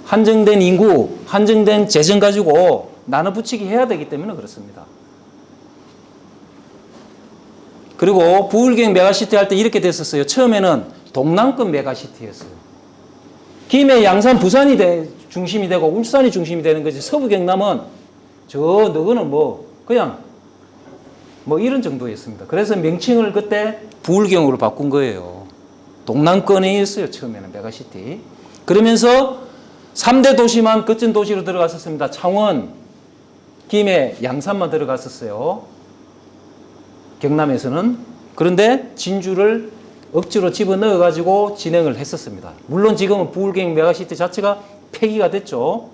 한정된 인구, 한정된 재정 가지고 나눠 붙이기 해야 되기 때문에 그렇습니다. 그리고 부울경 메가시티 할 때 이렇게 됐었어요. 처음에는 동남권 메가시티였어요. 김해, 양산, 부산이 중심이 되고 울산이 중심이 되는 거지. 서부 경남은 너거는 그냥 이런 정도였습니다. 그래서 명칭을 그때 부울경으로 바꾼 거예요. 동남권이었어요. 처음에는 메가시티. 그러면서 3대 도시만 거점 도시로 들어갔었습니다. 창원, 김해, 양산만 들어갔었어요. 경남에서는. 그런데 진주를 억지로 집어넣어가지고 진행을 했었습니다. 물론 지금은 부울경 메가시티 자체가 폐기가 됐죠.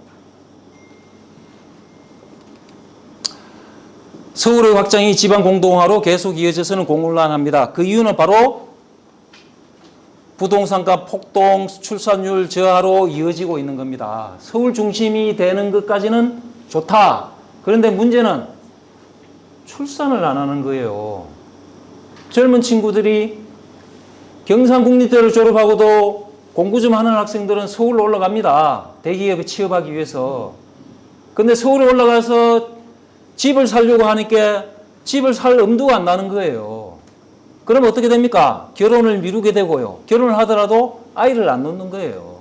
서울의 확장이 지방 공동화로 계속 이어져서는 공론화합니다. 그 이유는 바로 부동산가 폭등, 출산율 저하로 이어지고 있는 겁니다. 서울 중심이 되는 것까지는 좋다. 그런데 문제는 출산을 안 하는 거예요. 젊은 친구들이 경상국립대를 졸업하고도 공부 좀 하는 학생들은 서울로 올라갑니다. 대기업에 취업하기 위해서. 근데 서울에 올라가서 집을 살려고 하니까 집을 살 엄두가 안 나는 거예요. 그럼 어떻게 됩니까? 결혼을 미루게 되고요. 결혼을 하더라도 아이를 안 낳는 거예요.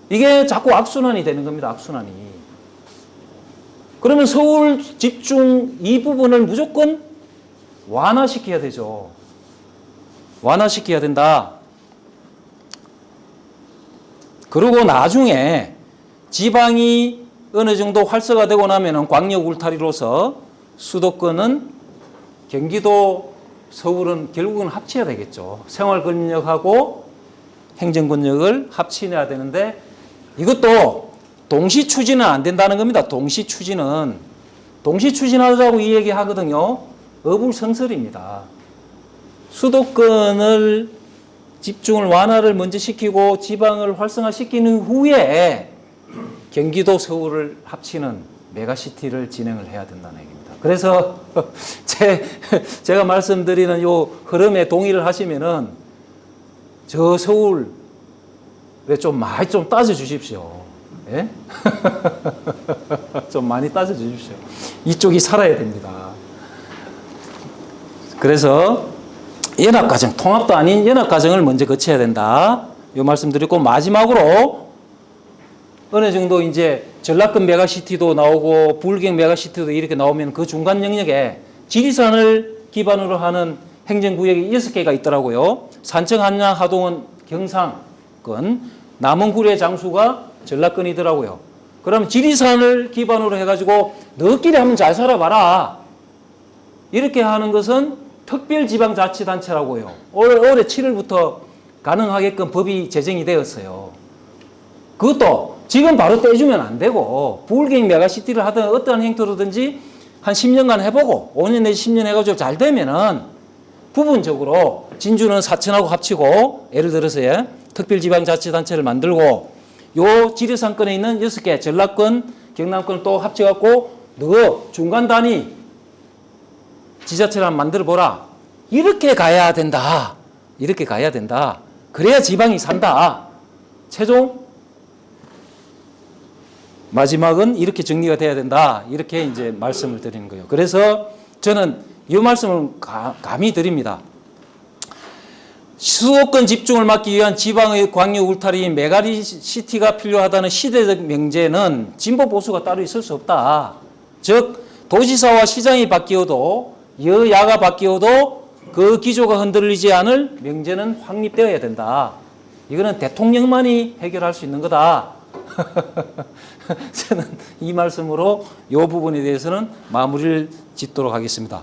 이게 자꾸 악순환이 되는 겁니다. 악순환이. 그러면 서울 집중 이 부분을 무조건 완화시켜야 되죠. 완화시켜야 된다. 그리고 나중에 지방이 어느 정도 활성화되고 나면은 광역 울타리로서 수도권은 경기도, 서울은 결국은 합쳐야 되겠죠. 생활권력하고 행정권력을 합치내야 되는데 이것도 동시 추진은 안 된다는 겁니다. 동시 추진은. 동시 추진하자고 이 얘기 하거든요. 어불성설입니다. 수도권을 집중을 완화를 먼저 시키고 지방을 활성화시키는 후에 경기도, 서울을 합치는 메가시티를 진행을 해야 된다는 얘기입니다. 그래서 제가 말씀드리는 요 흐름에 동의를 하시면은 저 서울에 좀 많이 좀 따져주십시오. 예? 좀 많이 따져주십시오. 이쪽이 살아야 됩니다. 그래서 연합과정, 통합도 아닌 연합과정을 먼저 거쳐야 된다. 이 말씀 드리고 마지막으로 어느 정도 이제 전라권 메가시티도 나오고 부울경 메가시티도 이렇게 나오면 그 중간 영역에 지리산을 기반으로 하는 행정구역이 6개가 있더라고요. 산청, 한양, 하동은 경상권, 남원구례, 장수가 전라권이더라고요. 그럼 지리산을 기반으로 해가지고 너끼리 한번 잘 살아봐라. 이렇게 하는 것은 특별지방자치단체라고요. 올해 7월부터 가능하게끔 법이 제정이 되었어요. 그것도 지금 바로 떼주면 안 되고 부울경 메가시티를 하든 어떠한 행태로든지 한 10년간 해보고 5년 내지 10년 해가지고 잘 되면은 부분적으로 진주는 사천하고 합치고 예를 들어서 특별지방자치단체를 만들고 요 지리산권에 있는 6개 전라권, 경남권 또 합쳐갖고 너 중간 단위 지자체를 한번 만들어보라. 이렇게 가야 된다. 이렇게 가야 된다. 그래야 지방이 산다. 최종 마지막은 이렇게 정리가 돼야 된다. 이렇게 이제 말씀을 드리는 거예요. 그래서 저는 이 말씀을 감히 드립니다. 수도권 집중을 막기 위한 지방의 광역 울타리인 메가시티가 필요하다는 시대적 명제는 진보 보수가 따로 있을 수 없다. 즉 도지사와 시장이 바뀌어도 여야가 바뀌어도 그 기조가 흔들리지 않을 명제는 확립되어야 된다. 이거는 대통령만이 해결할 수 있는 거다. 저는 이 말씀으로 이 부분에 대해서는 마무리를 짓도록 하겠습니다.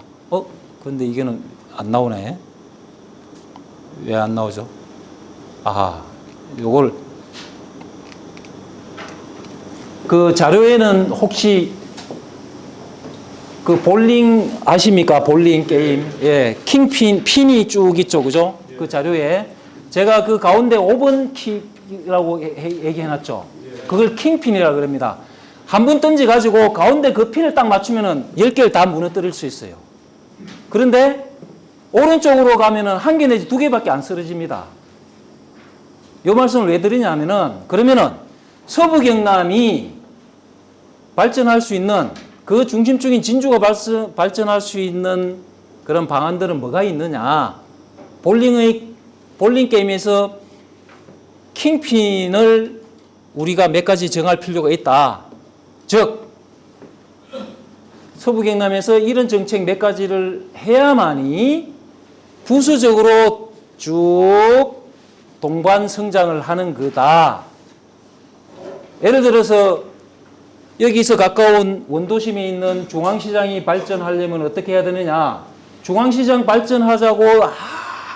그런데 이게는 안 나오네. 왜 안 나오죠? 요걸 그 자료에는 혹시 그 볼링 아십니까? 볼링 게임. 예, 핑이 쭉 있죠. 그죠? 그 자료에 제가 그 가운데 5번 킥이라고 얘기해놨죠. 그걸 킹핀이라고 그럽니다. 한 번 던져가지고 가운데 그 핀을 딱 맞추면은 10개를 다 무너뜨릴 수 있어요. 그런데 오른쪽으로 가면은 1개 내지 2개밖에 안 쓰러집니다. 이 말씀을 왜 드리냐면은 그러면은 서부 경남이 발전할 수 있는 그 중심적인 진주가 발전할 수 있는 그런 방안들은 뭐가 있느냐. 볼링 게임에서 킹핀을 우리가 몇 가지 정할 필요가 있다. 즉 서부 경남에서 이런 정책 몇 가지를 해야만이 부수적으로 쭉 동반 성장을 하는 거다. 예를 들어서 여기서 가까운 원도심에 있는 중앙시장이 발전하려면 어떻게 해야 되느냐. 중앙시장 발전하자고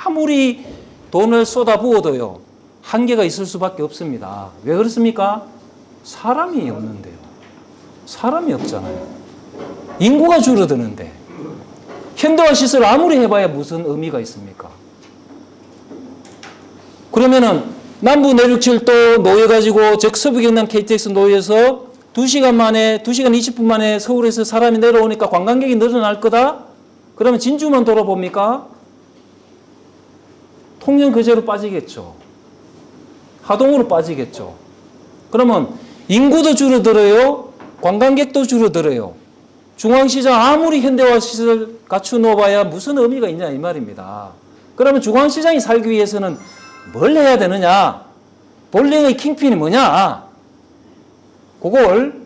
아무리 돈을 쏟아부어도요. 한계가 있을 수밖에 없습니다. 왜 그렇습니까? 사람이 없는데요. 사람이 없잖아요. 인구가 줄어드는데 현대화 시설 아무리 해봐야 무슨 의미가 있습니까? 그러면은 남부 내륙철도 놓여가지고 즉 서부 경남 KTX 놓여서 2시간 20분 만에 서울에서 사람이 내려오니까 관광객이 늘어날 거다? 그러면 진주만 돌아봅니까? 통영 그제로 빠지겠죠. 하동으로 빠지겠죠. 그러면 인구도 줄어들어요. 관광객도 줄어들어요. 중앙시장 아무리 현대화 시설 갖춰 놓아봐야 무슨 의미가 있냐 이 말입니다. 그러면 중앙시장이 살기 위해서는 뭘 해야 되느냐? 볼링의 킹핀이 뭐냐? 그걸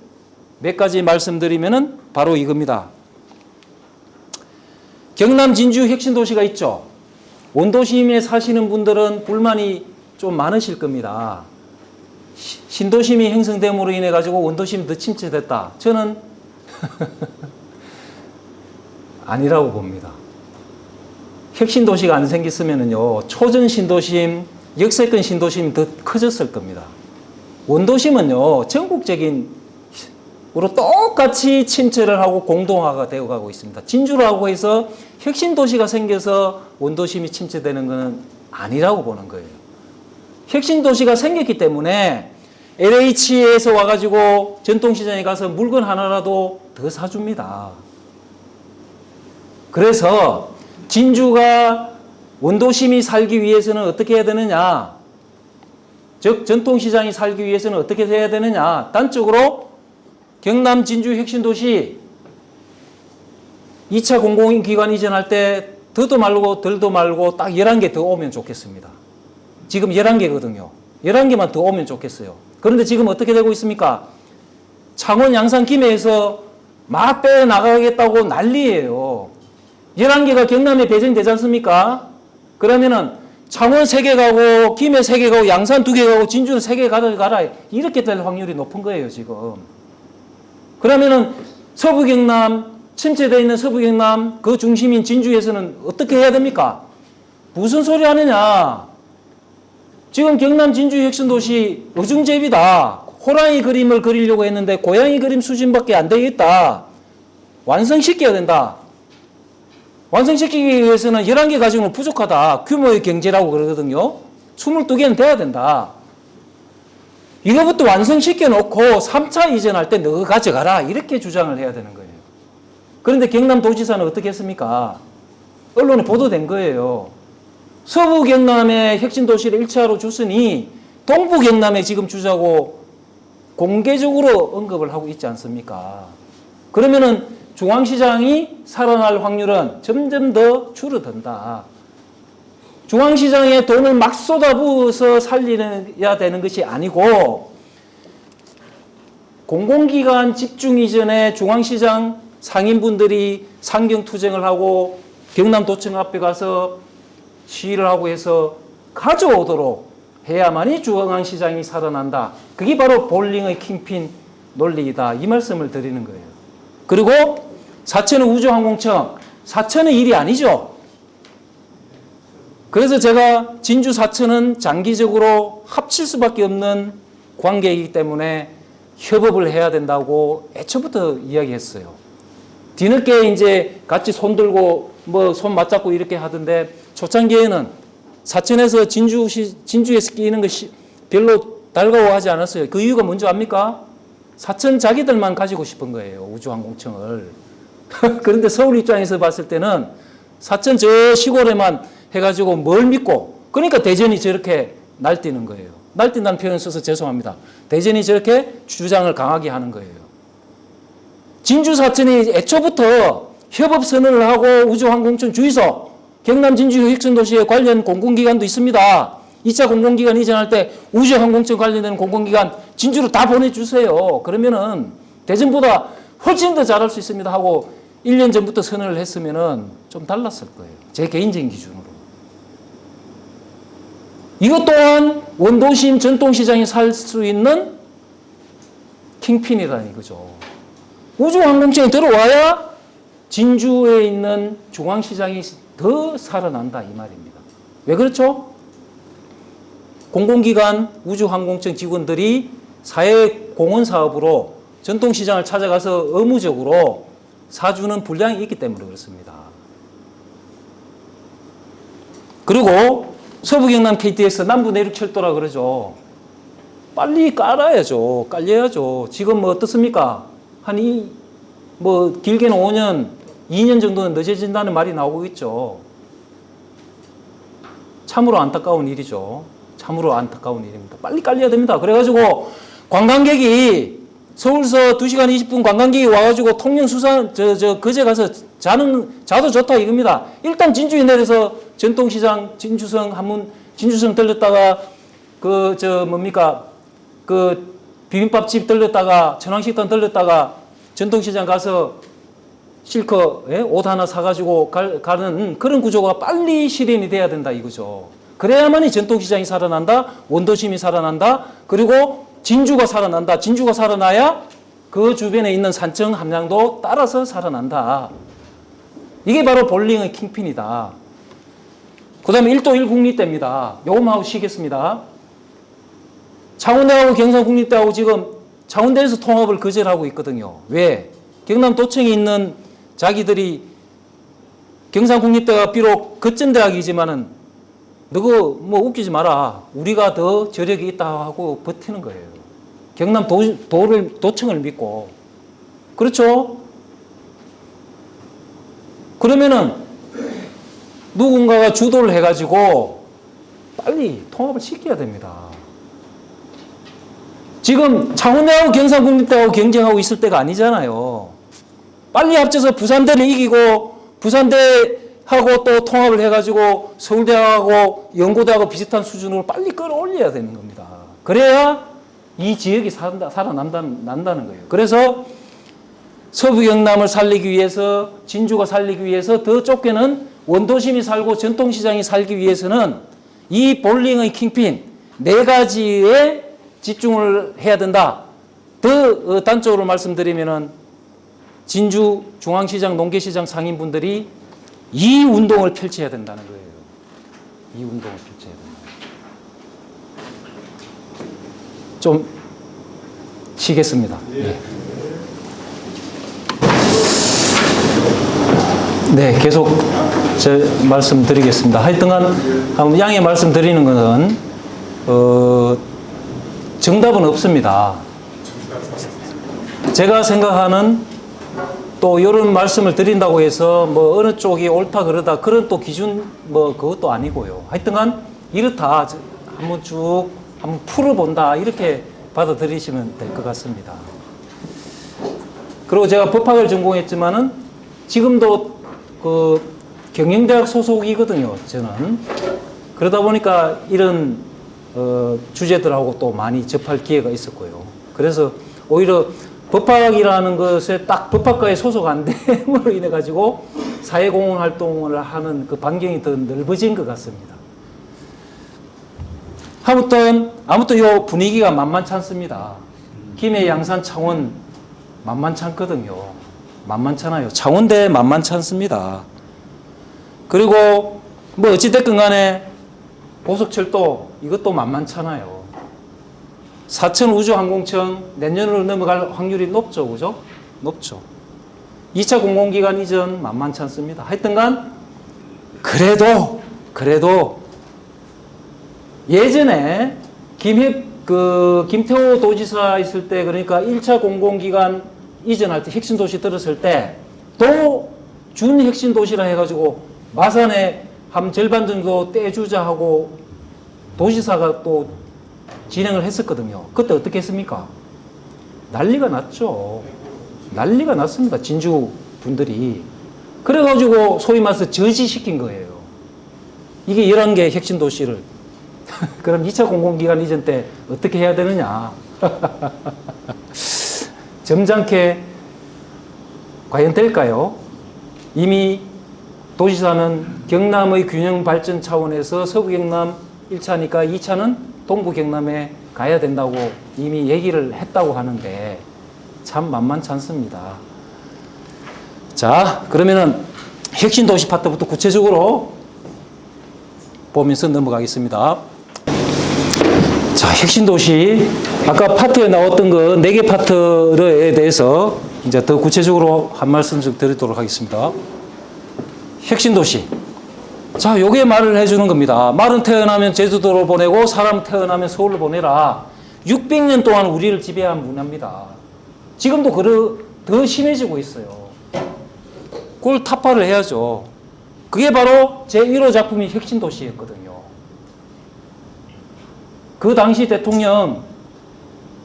몇 가지 말씀드리면은 바로 이겁니다. 경남 진주 혁신도시가 있죠. 원도심에 사시는 분들은 불만이 좀 많으실 겁니다. 신도심이 형성됨으로 인해 가지고 원도심이 더 침체됐다. 저는 아니라고 봅니다. 혁신도시가 안 생겼으면요, 초전 신도심, 역세권 신도심이 더 커졌을 겁니다. 원도심은요, 전국적인 으로 똑같이 침체를 하고 공동화가 되어가고 있습니다. 진주라고 해서 혁신도시가 생겨서 원도심이 침체되는 것은 아니라고 보는 거예요. 혁신도시가 생겼기 때문에 LH에서 와가지고 전통시장에 가서 물건 하나라도 더 사줍니다. 그래서 진주가 원도심이 살기 위해서는 어떻게 해야 되느냐? 즉 전통시장이 살기 위해서는 어떻게 해야 되느냐? 단적으로 경남 진주 혁신도시 2차 공공기관 이전할 때 더도 말고 덜도 말고 딱 11개 더 오면 좋겠습니다. 지금 11개거든요. 11개만 더 오면 좋겠어요. 그런데 지금 어떻게 되고 있습니까? 창원 양산 김해에서 막 빼나가겠다고 난리예요. 11개가 경남에 배정되지 않습니까? 그러면은 창원 3개 가고 김해 3개 가고 양산 2개 가고 진주는 3개 가라 이렇게 될 확률이 높은 거예요 지금. 그러면은 서부 경남, 침체되어 있는 서부 경남 그 중심인 진주에서는 어떻게 해야 됩니까? 무슨 소리 하느냐? 지금 경남 진주 혁신도시 어중제비다. 호랑이 그림을 그리려고 했는데 고양이 그림 수준밖에 안 되겠다. 완성시켜야 된다. 완성시키기 위해서는 11개 가지고는 부족하다. 규모의 경제라고 그러거든요. 22개는 돼야 된다. 이거부터 완성시켜 놓고 3차 이전할 때 너 가져가라 이렇게 주장을 해야 되는 거예요. 그런데 경남도지사는 어떻게 했습니까? 언론에 보도된 거예요. 서부 경남의 혁신도시를 1차로 줬으니 동부 경남에 지금 주자고 공개적으로 언급을 하고 있지 않습니까? 그러면은 중앙시장이 살아날 확률은 점점 더 줄어든다. 중앙시장에 돈을 막 쏟아부어서 살려야 되는 것이 아니고 공공기관 집중 이전에 중앙시장 상인분들이 상경투쟁을 하고 경남도청 앞에 가서 시위를 하고 해서 가져오도록 해야만이 중앙시장이 살아난다. 그게 바로 볼링의 킹핀 논리이다. 이 말씀을 드리는 거예요. 그리고 사천은 우주항공청, 사천의 일이 아니죠. 그래서 제가 진주 사천은 장기적으로 합칠 수밖에 없는 관계이기 때문에 협업을 해야 된다고 애초부터 이야기했어요. 뒤늦게 이제 같이 손 들고 뭐 손 맞잡고 이렇게 하던데 초창기에는 사천에서 진주에서 끼는 것이 별로 달가워하지 않았어요. 그 이유가 뭔지 압니까? 사천 자기들만 가지고 싶은 거예요. 우주항공청을. 그런데 서울 입장에서 봤을 때는 사천 저 시골에만 해가지고 뭘 믿고, 그러니까 대전이 저렇게 날뛰는 거예요. 날뛴다는 표현 써서 죄송합니다. 대전이 저렇게 주장을 강하게 하는 거예요. 진주 사천이 애초부터 협업 선언을 하고 우주항공청 주의소, 경남 진주 혁신도시에 관련 공공기관도 있습니다. 2차 공공기관 이전할 때 우주항공청 관련된 공공기관 진주로 다 보내주세요. 그러면은 대전보다 훨씬 더 잘할 수 있습니다 하고 1년 전부터 선언을 했으면은 좀 달랐을 거예요. 제 개인적인 기준으로. 이것 또한 원도심 전통시장이 살 수 있는 킹핀이라는 이거죠. 우주항공청이 들어와야 진주에 있는 중앙시장이 더 살아난다 이 말입니다. 왜 그렇죠? 공공기관 우주항공청 직원들이 사회공헌사업으로 전통시장을 찾아가서 의무적으로 사주는 분량이 있기 때문에 그렇습니다. 그리고 서부경남 KTX 남부내륙철도라 그러죠. 빨리 깔아야죠. 깔려야죠. 지금 뭐 어떻습니까? 뭐 길게는 5년, 2년 정도는 늦어진다는 말이 나오고 있죠. 참으로 안타까운 일이죠. 참으로 안타까운 일입니다. 빨리 깔려야 됩니다. 그래가지고 관광객이 서울서 2시간 20분 관광객이 와가지고 통영수산 그제 가서 자도 좋다 이겁니다. 일단 진주에 내려서 전통시장 진주성 한번 진주성 들렸다가 그 비빔밥집 들렸다가 천왕식당 들렸다가 전통시장 가서 실컷 옷 하나 사가지고 가는 그런 구조가 빨리 실현이 돼야 된다 이거죠. 그래야만이 전통시장이 살아난다, 원도심이 살아난다, 그리고 진주가 살아난다. 진주가 살아나야 그 주변에 있는 산청 함량도 따라서 살아난다. 이게 바로 볼링의 킹핀이다. 그 다음에 1도 1국립대입니다. 요것만 하고 쉬겠습니다. 창원대하고 경상국립대하고 지금 창원대에서 통합을 거절하고 있거든요. 왜? 경남도청에 있는 자기들이 경상국립대가 비록 거점대학이지만은 너거 뭐 웃기지 마라. 우리가 더 저력이 있다 하고 버티는 거예요. 경남도청을 믿고. 그렇죠? 그러면은 누군가가 주도를 해가지고 빨리 통합을 시켜야 됩니다. 지금 창원대하고 경상국립대하고 경쟁하고 있을 때가 아니잖아요. 빨리 합쳐서 부산대를 이기고 부산대하고 또 통합을 해가지고 서울대하고 연고대하고 비슷한 수준으로 빨리 끌어올려야 되는 겁니다. 그래야 이 지역이 살아난다는 거예요. 그래서 서부 경남을 살리기 위해서 진주가 살리기 위해서 더 좁게는 원도심이 살고 전통시장이 살기 위해서는 이 볼링의 킹핀 네 가지에 집중을 해야 된다. 더 단적으로 말씀드리면은 진주 중앙시장, 농계시장 상인분들이 이 운동을 펼쳐야 된다는 거예요. 이 운동을 펼쳐야 된다. 좀 쉬겠습니다. 네. 네, 계속 말씀드리겠습니다. 하여튼간 양해 말씀드리는 것은 정답은 없습니다. 제가 생각하는 또 이런 말씀을 드린다고 해서 뭐 어느 쪽이 옳다 그러다 그런 또 기준 뭐 그것도 아니고요. 하여튼간 이렇다 한번 풀어본다 이렇게 받아들이시면 될 것 같습니다. 그리고 제가 법학을 전공했지만은 지금도 그 경영대학 소속이거든요. 저는 그러다 보니까 이런 주제들하고 또 많이 접할 기회가 있었고요. 그래서 오히려 법학이라는 것에 딱 법학과에 소속 안 됨으로 인해 가지고 사회공헌 활동을 하는 그 반경이 더 넓어진 것 같습니다. 아무튼 이 분위기가 만만치 않습니다. 김해, 양산, 창원 만만치 않거든요. 만만찮아요. 창원대 만만치 않습니다. 그리고 뭐 어찌됐든 간에 고속철도 이것도 만만찮아요. 사천우주항공청 내년으로 넘어갈 확률이 높죠. 그죠? 높죠. 2차 공공기관 이전 만만치 않습니다. 하여튼간 그래도 예전에 김태호 도지사 있을 때 그러니까 1차 공공기관 이전할 때 혁신도시 들었을 때 또 준혁신도시라 해가지고 마산에 한 절반 정도 떼주자 하고 도지사가 또 진행을 했었거든요. 그때 어떻게 했습니까? 난리가 났죠. 난리가 났습니다. 진주 분들이. 그래가지고 소위 말해서 저지시킨 거예요. 이게 11개 혁신도시를. 그럼 2차 공공기관 이전 때 어떻게 해야 되느냐. 점잖게 과연 될까요? 이미 도지사는 경남의 균형 발전 차원에서 서부 경남 1차니까 2차는 동부 경남에 가야 된다고 이미 얘기를 했다고 하는데 참 만만치 않습니다. 자, 그러면은 혁신도시 파트부터 구체적으로 보면서 넘어가겠습니다. 자, 혁신도시 아까 파트에 나왔던 거 4개 파트에 대해서 이제 더 구체적으로 한 말씀씩 드리도록 하겠습니다. 혁신도시. 자, 요게 말을 해주는 겁니다. 말은 태어나면 제주도로 보내고 사람 태어나면 서울로 보내라. 600년 동안 우리를 지배한 문화입니다. 지금도 더 심해지고 있어요. 그걸 타파를 해야죠. 그게 바로 제1호 작품이 혁신도시였거든요. 그 당시 대통령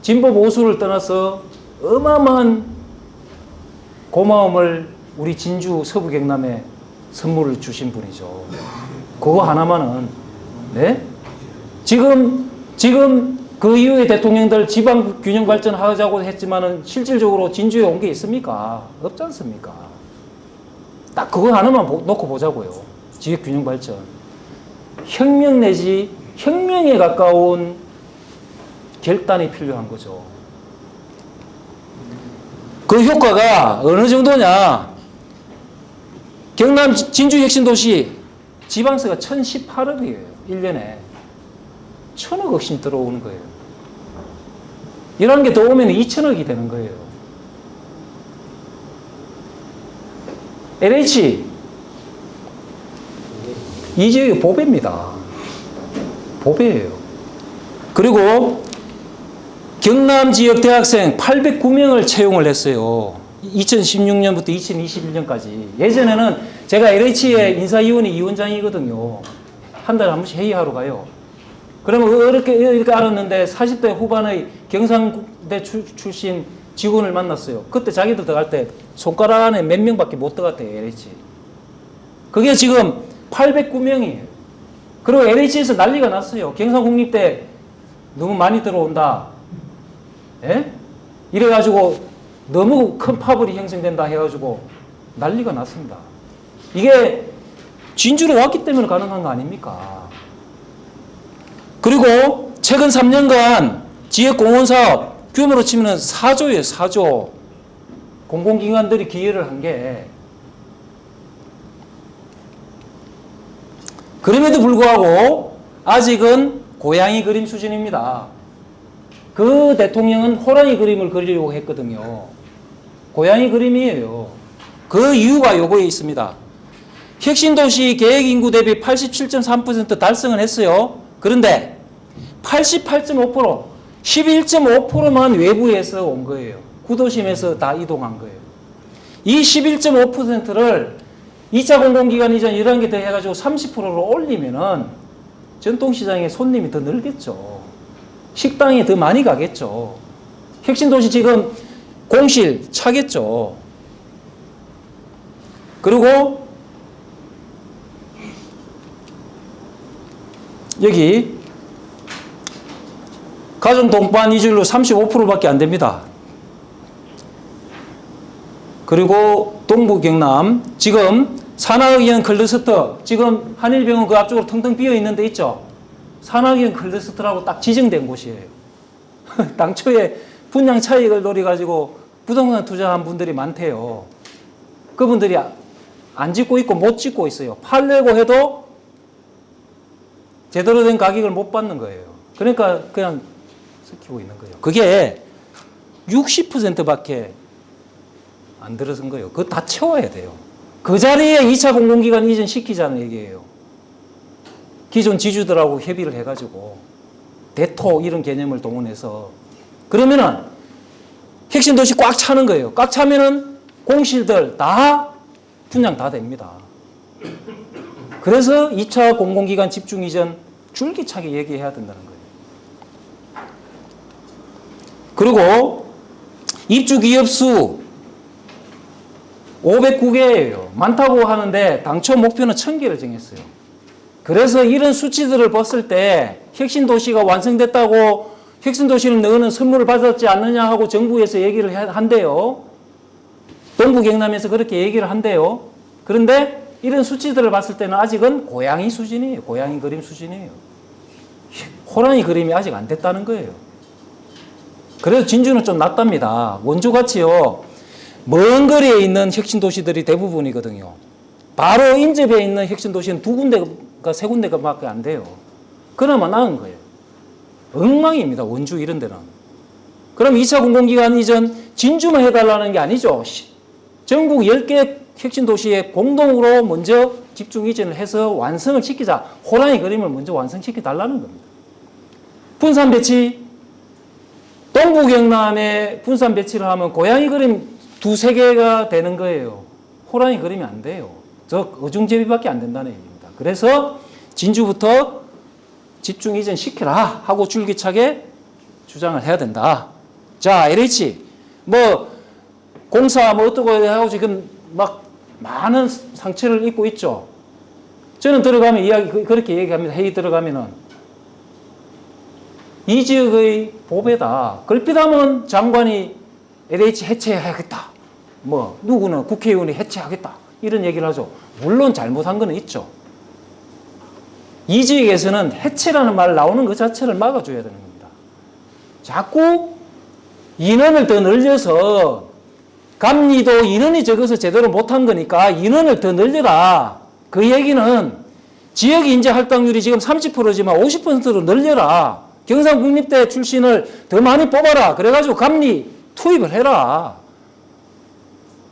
진보 보수를 떠나서 어마어마한 고마움을 우리 진주 서부 경남에 선물을 주신 분이죠. 그거 하나만은. 네? 지금 그 이후에 대통령들 지방 균형 발전하자고 했지만은 실질적으로 진주에 온 게 있습니까? 없지 않습니까? 딱 그거 하나만 놓고 보자고요. 지역 균형 발전. 혁명 내지 혁명에 가까운 결단이 필요한 거죠. 그 효과가 어느 정도냐? 경남 진주 혁신도시 지방세가 1,018억이에요. 1년에. 1,000억씩 들어오는 거예요. 이런 게 더 오면 2,000억이 되는 거예요. LH 이 지역의 보배입니다. 보배예요. 그리고 경남 지역 대학생 809명을 채용을 했어요. 2016년부터 2021년까지. 예전에는 제가 LH의 인사위원회 위원장이거든요. 한 달에 한 번씩 회의하러 가요. 그러면 이렇게 알았는데 40대 후반의 경상대 출신 직원을 만났어요. 그때 자기들 들어갈 때 손가락 안에 몇 명밖에 못 들어갔대요, LH. 그게 지금 809명이에요. 그리고 LH에서 난리가 났어요. 경상국립대 너무 많이 들어온다. 예? 이래가지고 너무 큰 파벌이 형성된다 해가지고 난리가 났습니다. 이게 진주로 왔기 때문에 가능한 거 아닙니까? 그리고 최근 3년간 지역공헌사업 규모로 치면 4조예요. 4조. 공공기관들이 기여를 한 게. 그럼에도 불구하고 아직은 고양이 그림 수준입니다. 그 대통령은 호랑이 그림을 그리려고 했거든요. 고양이 그림이에요. 그 이유가 요거에 있습니다. 혁신도시 계획인구 대비 87.3% 달성을 했어요. 그런데 88.5%, 11.5%만 외부에서 온 거예요. 구도심에서 다 이동한 거예요. 이 11.5%를 2차 공공기관 이전 11개 더 해가지고 30%로 올리면은 전통시장에 손님이 더 늘겠죠. 식당이 더 많이 가겠죠. 혁신도시 지금 공실 차겠죠. 그리고 여기 가정 동반 이주율로 35%밖에 안 됩니다. 그리고 동부 경남 지금 산하의원 클러스터 지금 한일병원 그 앞쪽으로 텅텅 비어 있는 데 있죠. 산하의원 클러스터라고 딱 지정된 곳이에요. 당초에 분양 차익을 노려가지고 부동산 투자한 분들이 많대요. 그분들이 안 짓고 있고 못 짓고 있어요. 팔려고 해도 제대로 된 가격을 못 받는 거예요. 그러니까 그냥 섞이고 있는 거예요. 그게 60%밖에 안 들어선 거예요. 그거 다 채워야 돼요. 그 자리에 2차 공공기관 이전 시키자는 얘기예요. 기존 지주들하고 협의를 해가지고 대토 이런 개념을 동원해서 그러면은 혁신도시 꽉 차는 거예요. 꽉 차면은 공실들 다 분양 다 됩니다. 그래서 2차 공공기관 집중 이전 줄기차게 얘기해야 된다는 거예요. 그리고 입주 기업 수 509개예요. 많다고 하는데 당초 목표는 1000개를 정했어요. 그래서 이런 수치들을 봤을 때 혁신도시가 완성됐다고 혁신도시는 너는 선물을 받았지 않느냐 하고 정부에서 얘기를 한대요. 동부 경남에서 그렇게 얘기를 한대요. 그런데 이런 수치들을 봤을 때는 아직은 고양이 수준이에요. 고양이 그림 수준이에요. 호랑이 그림이 아직 안 됐다는 거예요. 그래서 진주는 좀 낫답니다. 원주같이요. 먼 거리에 있는 혁신도시들이 대부분이거든요. 바로 인접해 있는 혁신도시는 2군데가 3군데가 밖에 안 돼요. 그나마 나은 거예요. 엉망입니다. 원주 이런 데는. 그럼 2차 공공기관 이전 진주만 해달라는 게 아니죠. 전국 10개 혁신도시에 공동으로 먼저 집중 이전을 해서 완성을 시키자. 호랑이 그림을 먼저 완성시켜 달라는 겁니다. 분산 배치, 동부 경남에 분산 배치를 하면 고양이 그림 2-3개가 되는 거예요. 호랑이 그림이 안 돼요. 저 어중제비밖에 안 된다는 얘기입니다. 그래서 진주부터 집중 이전 시켜라 하고 줄기차게 주장을 해야 된다. 자, LH 공사 어떠고 하고 지금 막 많은 상처를 입고 있죠. 저는 들어가면 그렇게 얘기합니다. 회의 들어가면은. 이 지역의 보배다. 걸핏하면 장관이 LH 해체해야겠다. 뭐, 누구는 국회의원이 해체하겠다. 이런 얘기를 하죠. 물론 잘못한 거는 있죠. 이 지역에서는 해체라는 말 나오는 것 자체를 막아줘야 되는 겁니다. 자꾸 인원을 더 늘려서 감리도 인원이 적어서 제대로 못한 거니까 인원을 더 늘려라. 그 얘기는 지역 인재 할당률이 지금 30%지만 50%로 늘려라. 경상국립대 출신을 더 많이 뽑아라. 그래가지고 감리 투입을 해라.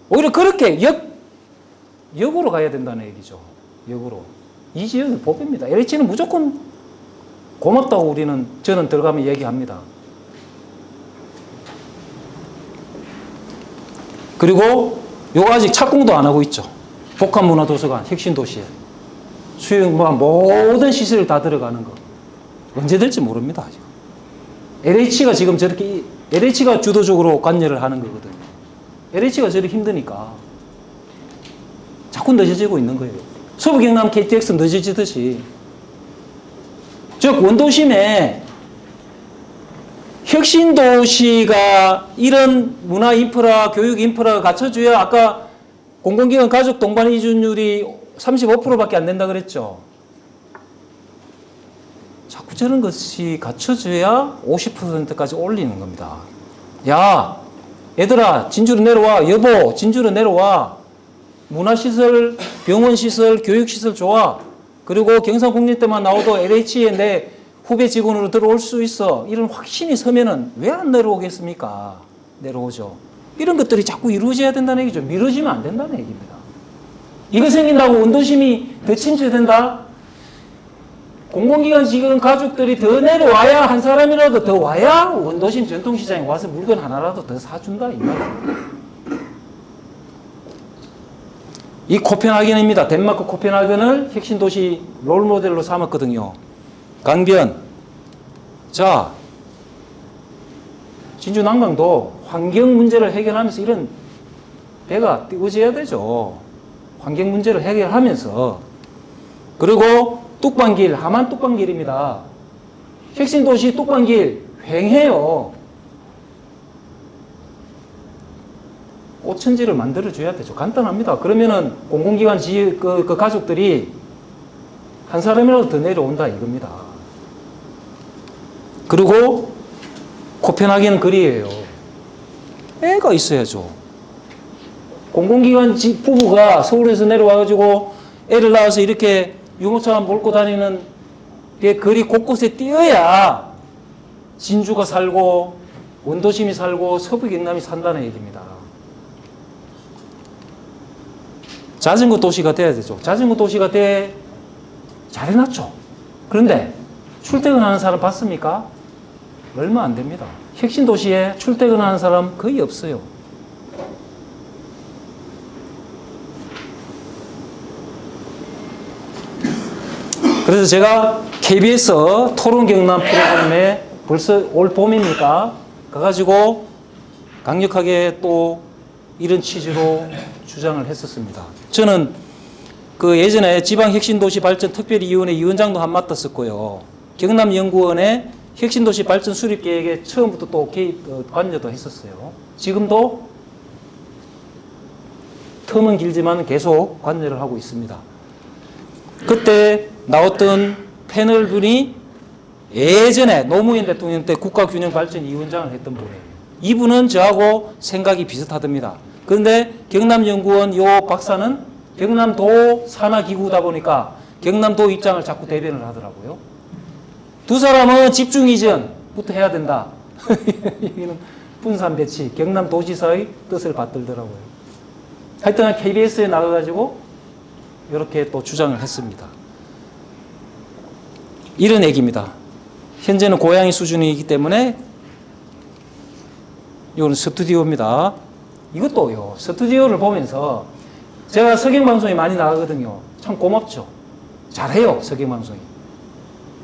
오히려 그렇게 역으로 가야 된다는 얘기죠. 역으로. 이 지역의 보배입니다. LH는 무조건 고맙다고 저는 들어가면 얘기합니다. 그리고 요거 아직 착공도 안 하고 있죠. 복합문화도서관, 혁신도시에. 수용, 모든 시설이 다 들어가는 거. 언제 될지 모릅니다, 아직. LH가 지금 저렇게, LH가 주도적으로 관여를 하는 거거든요. LH가 저렇게 힘드니까. 자꾸 늦어지고 있는 거예요. 서부 경남 KTX 늦어지듯이. 즉, 원도심에 혁신도시가 이런 문화 인프라, 교육 인프라가 갖춰줘야 아까 공공기관 가족 동반 이주율이 35%밖에 안 된다 그랬죠. 자꾸 저런 것이 갖춰져야 50%까지 올리는 겁니다. 야, 얘들아, 진주로 내려와. 여보, 진주로 내려와. 문화시설, 병원시설, 교육시설 좋아. 그리고 경상국립대만 나와도 LH에 내 후배 직원으로 들어올 수 있어. 이런 확신이 서면은 왜 안 내려오겠습니까? 내려오죠. 이런 것들이 자꾸 이루어져야 된다는 얘기죠. 미뤄지면 안 된다는 얘기입니다. 이거 생긴다고 원도심이 더 침체된다? 공공기관 지금 가족들이 더 내려와야, 한 사람이라도 더 와야 원도심 전통시장에 와서 물건 하나라도 더 사준다 이 말입니다. 이 코펜하겐입니다. 덴마크 코펜하겐을 혁신도시 롤모델로 삼았거든요. 강변. 자, 진주 난강도 환경 문제를 해결하면서 이런 배가 띄워져야 되죠. 환경 문제를 해결하면서. 그리고 뚝방길, 하만 뚝방길입니다. 혁신도시 뚝방길 횡해요. 꽃천지를 만들어줘야 되죠. 간단합니다. 그러면은 공공기관 그 가족들이 한 사람이라도 더 내려온다 이겁니다. 그리고 코펜하겐은 거리예요. 애가 있어야죠. 공공기관 부부가 서울에서 내려와가지고 애를 낳아서 이렇게 유모차 몰고 다니는 거리 곳곳에 뛰어야 진주가 살고 원도심이 살고 서부 경남이 산다는 얘기입니다. 자전거 도시가 돼야 되죠. 자전거 도시가 잘 해놨죠. 그런데 출퇴근하는 사람 봤습니까? 얼마 안 됩니다. 혁신도시에 출퇴근하는 사람 거의 없어요. 그래서 제가 KBS 토론 경남 프로그램에 벌써 올 봄이니까 가가지고 강력하게 또 이런 취지로 주장을 했었습니다. 저는 그 예전에 지방혁신도시발전특별위원회 위원장도 한 맡았었고요. 경남연구원의 혁신도시 발전 수립 계획에 처음부터 또 관여도 했었어요. 지금도 텀은 길지만 계속 관여를 하고 있습니다. 그때 나왔던 패널 분이 예전에 노무현 대통령 때 국가균형발전위원장을 했던 분이에요. 이분은 저하고 생각이 비슷하답니다. 그런데 경남연구원 요 박사는 경남도 산하기구다 보니까 경남도 입장을 자꾸 대변을 하더라고요. 두 사람은 집중 이전부터 해야 된다. 여기는 분산 배치, 경남도지사의 뜻을 받들더라고요. 하여튼 KBS에 나가가지고 이렇게 또 주장을 했습니다. 이런 얘기입니다. 현재는 고양이 수준이기 때문에 이거는 스튜디오입니다. 이것도요. 스튜디오를 보면서 제가 석영방송에 많이 나가거든요. 참 고맙죠. 잘해요. 석영방송이.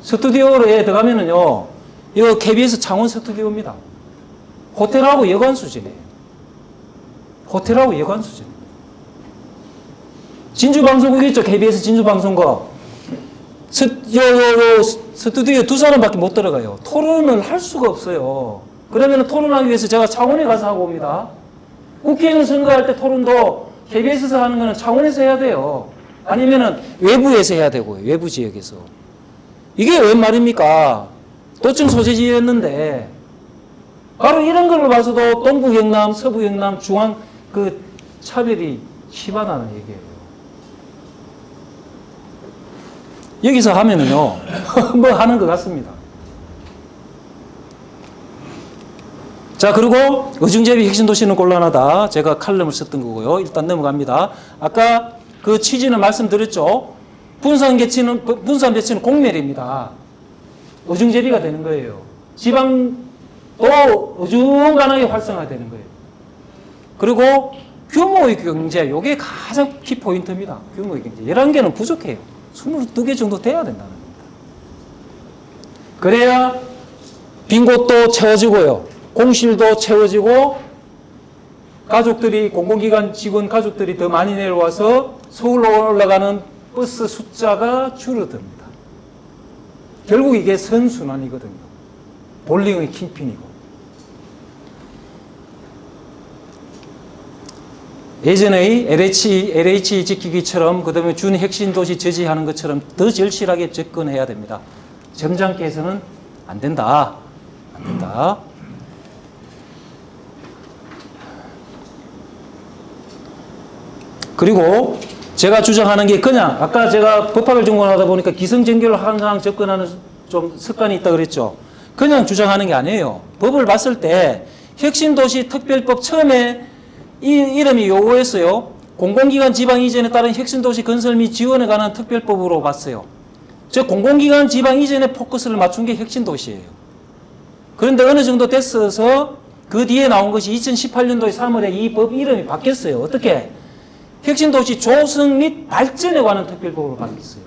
스튜디오에 들어가면은요. 이거 KBS 창원 스튜디오입니다. 호텔하고 여관 수준이에요. 호텔하고 여관 수준. 진주방송국 있죠. KBS 진주방송국. 스튜디오에 두 사람밖에 못 들어가요. 토론을 할 수가 없어요. 그러면 토론하기 위해서 제가 창원에 가서 하고 옵니다. 국회의원 선거할 때 토론도 KBS에서 하는 거는 창원에서 해야 돼요. 아니면은 외부에서 해야 되고요. 외부 지역에서. 이게 웬 말입니까? 도청 소재지였는데 바로 이런 걸로 봐서도 동부 경남, 서부 경남, 중앙 그 차별이 심하다는 얘기예요. 여기서 하면은요, 뭐 하는 것 같습니다. 자, 그리고 의중제비 핵심도시는 곤란하다. 제가 칼럼을 썼던 거고요. 일단 넘어갑니다. 아까 그 취지는 말씀드렸죠. 분산 배치는 공멸입니다. 의중제비가 되는 거예요. 지방도 어중간하게 활성화되는 거예요. 그리고 규모의 경제, 이게 가장 키포인트입니다. 규모의 경제. 11개는 부족해요. 22개 정도 돼야 된다는 겁니다. 그래야 빈 곳도 채워지고요. 공실도 채워지고 가족들이, 공공기관 직원 가족들이 더 많이 내려와서 서울로 올라가는 버스 숫자가 줄어듭니다. 결국 이게 선순환이거든요. 볼링의 킹핀이고. 예전의 LH 지키기처럼 그다음에 준 핵심도시 저지하는 것처럼 더 절실하게 접근해야 됩니다. 점잖게 해서는 안 된다. 안 된다. 그리고 제가 주장하는 게 그냥 아까 제가 법학을 전공하다 보니까 기성전결로 항상 접근하는 좀 습관이 있다 그랬죠. 그냥 주장하는 게 아니에요. 법을 봤을 때 핵심도시 특별법 처음에 이 이름이 요거였어요. 공공기관 지방 이전에 따른 핵심도시 건설 및 지원에 관한 특별법으로 봤어요. 즉 공공기관 지방 이전에 포커스를 맞춘 게 핵심도시예요. 그런데 어느 정도 됐어서 그 뒤에 나온 것이 2018년도에 3월에 이 법 이름이 바뀌었어요. 어떻게? 핵심도시 조성 및 발전에 관한 특별법으로 바뀌었어요.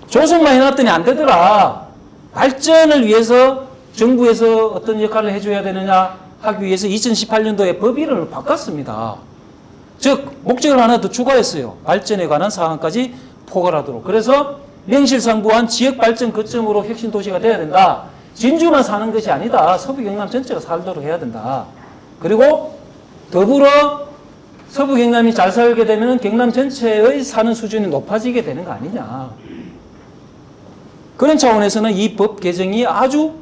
조성만 해놨더니 안 되더라. 발전을 위해서 정부에서 어떤 역할을 해줘야 되느냐 하기 위해서 2018년도에 법 이름을 바꿨습니다. 즉 목적을 하나 더 추가했어요. 발전에 관한 사항까지 포괄하도록. 그래서 명실상부한 지역발전 거점으로 핵심도시가 돼야 된다. 진주만 사는 것이 아니다. 서부 경남 전체가 살도록 해야 된다. 그리고 더불어 서부 경남이 잘 살게 되면 경남 전체의 사는 수준이 높아지게 되는 거 아니냐. 그런 차원에서는 이 법 개정이 아주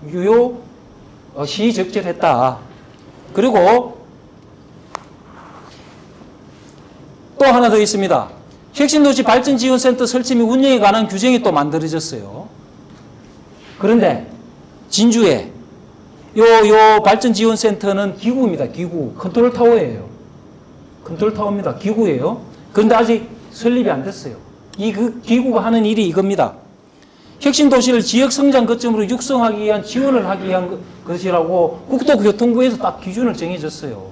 시적절했다. 그리고 또 하나 더 있습니다. 핵심도시 발전지원센터 설치 및 운영에 관한 규정이 또 만들어졌어요. 그런데 진주에 요 발전지원센터는 기구입니다. 기구. 컨트롤타워예요. 컨트롤타워입니다. 기구예요. 그런데 아직 설립이 안 됐어요. 그 기구가 하는 일이 이겁니다. 핵심 도시를 지역 성장 거점으로 육성하기 위한 지원을 하기 위한 것이라고 국토교통부에서 딱 기준을 정해줬어요.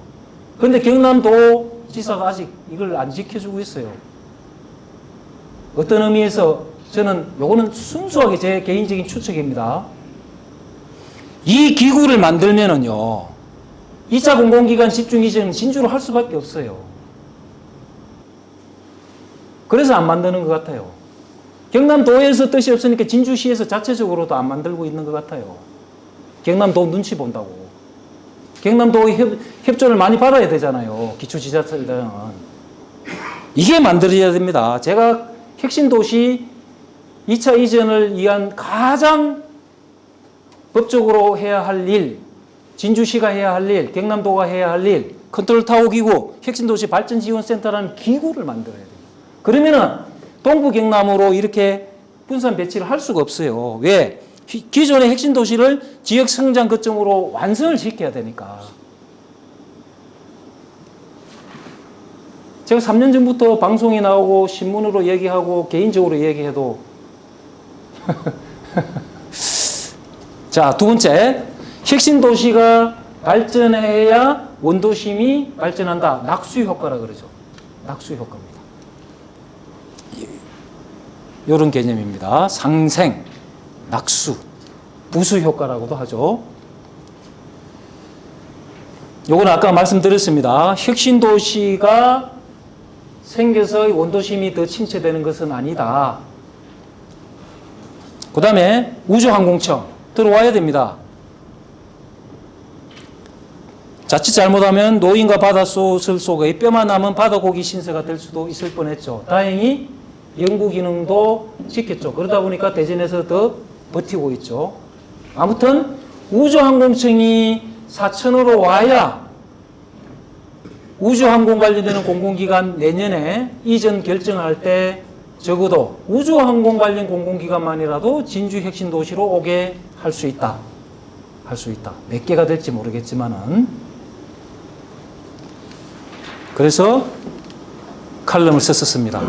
그런데 경남도 지사가 아직 이걸 안 지켜주고 있어요. 어떤 의미에서 저는 요거는 순수하게 제 개인적인 추측입니다. 이 기구를 만들면은요, 2차 공공기관 집중 이전은 진주로 할 수밖에 없어요. 그래서 안 만드는 것 같아요. 경남도에서 뜻이 없으니까 진주시에서 자체적으로도 안 만들고 있는 것 같아요. 경남도 눈치 본다고. 경남도의 협조를 많이 받아야 되잖아요. 기초지자체들은. 이게 만들어져야 됩니다. 제가 핵심도시 2차 이전을 위한 가장 법적으로 해야 할 일, 진주시가 해야 할 일, 경남도가 해야 할 일, 컨트롤타워 기구, 핵심도시 발전지원센터라는 기구를 만들어야 돼요. 그러면은 동부 경남으로 이렇게 분산 배치를 할 수가 없어요. 왜? 기존의 핵심도시를 지역 성장 거점으로 완성을 시켜야 되니까. 제가 3년 전부터 방송에 나오고 신문으로 얘기하고 개인적으로 얘기해도 자, 두 번째, 핵심도시가 발전해야 원도심이 발전한다. 낙수 효과라 그러죠. 낙수 효과입니다. 이런 개념입니다. 상생, 낙수, 부수 효과라고도 하죠. 요건 아까 말씀드렸습니다. 핵심도시가 생겨서 원도심이 더 침체되는 것은 아니다. 그 다음에 우주항공청 들어와야 됩니다. 자칫 잘못하면 노인과 바닷소설 속의 뼈만 남은 바다고기 신세가 될 수도 있을 뻔했죠. 다행히 연구 기능도 지켰죠. 그러다 보니까 대전에서 더 버티고 있죠. 아무튼 우주항공청이 사천으로 와야 우주항공 관련되는 공공기관 내년에 이전 결정할 때 적어도 우주항공 관련 공공기관만이라도 진주 혁신도시로 오게 할 수 있다. 할 수 있다. 몇 개가 될지 모르겠지만은. 그래서 칼럼을 썼었습니다.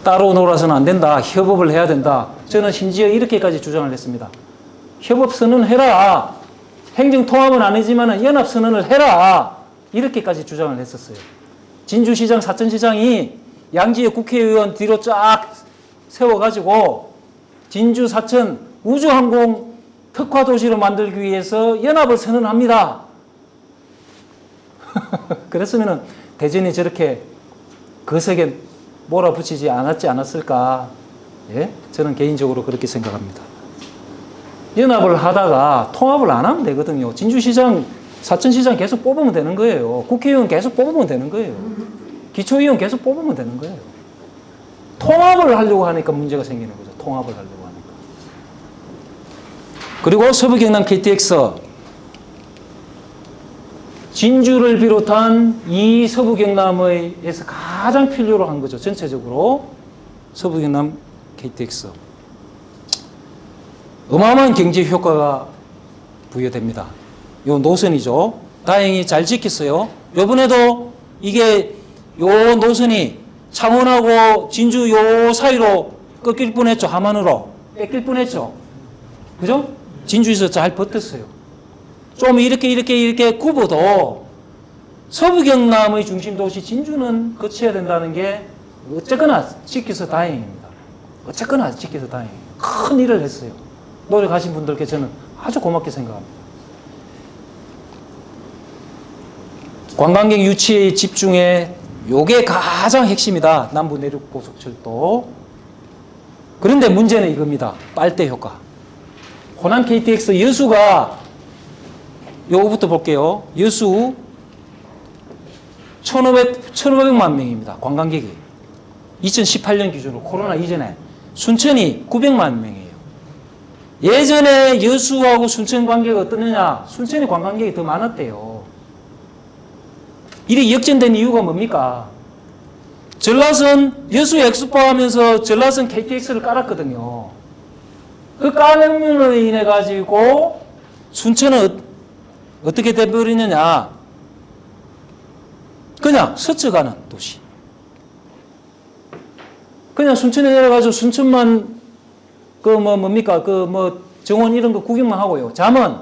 따로 놀아서는 안 된다. 협업을 해야 된다. 저는 심지어 이렇게까지 주장을 했습니다. 협업선언 해라. 행정통합은 아니지만 연합선언을 해라. 이렇게까지 주장을 했었어요. 진주시장, 사천시장이 양지의 국회의원 뒤로 쫙 세워가지고 진주, 사천 우주항공 특화도시로 만들기 위해서 연합을 선언합니다. 그랬으면 대전이 저렇게 거세게 몰아붙이지 않았을까? 예? 저는 개인적으로 그렇게 생각합니다. 연합을 하다가 통합을 안 하면 되거든요. 진주시장, 사천시장 계속 뽑으면 되는 거예요. 국회의원 계속 뽑으면 되는 거예요. 기초의원 계속 뽑으면 되는 거예요. 통합을 하려고 하니까 문제가 생기는 거죠. 통합을 하려고 하니까. 그리고 서부경남 KTX 진주를 비롯한 이 서부경남에서 가장 필요로 한 거죠. 전체적으로 서부경남 KTX 어마어마한 경제 효과가 부여됩니다. 요 노선이죠. 다행히 잘 지켰어요. 요번에도 이게 요 노선이 창원하고 진주 요 사이로 꺾일 뻔했죠. 함안으로 뺏길 뻔했죠. 그죠? 진주에서 잘 버텼어요. 좀 이렇게 굽어도 서부경남의 중심 도시 진주는 거쳐야 된다는 게 어쨌거나 지켜서 다행입니다. 어쨌거나 지켜서 다행이에요. 큰 일을 했어요. 노력하신 분들께 저는 아주 고맙게 생각합니다. 관광객 유치에 집중해 요게 가장 핵심이다. 남부 내륙 고속철도. 그런데 문제는 이겁니다. 빨대 효과. 호남 KTX 여수가 요거부터 볼게요. 여수 1,500만 명입니다. 관광객이. 2018년 기준으로 코로나 이전에. 순천이 900만 명이에요. 예전에 여수하고 순천 관계가 어떠느냐? 순천이 관광객이 더 많았대요. 이게 역전된 이유가 뭡니까? 전라선 여수 엑스포 하면서 전라선 KTX를 깔았거든요. 그 까면으로 인해 가지고 순천은 어떻게 돼버리느냐? 그냥 스쳐가는 도시. 그냥 순천에 내려가서 순천만 뭡니까? 정원 이런 거 구경만 하고요. 잠은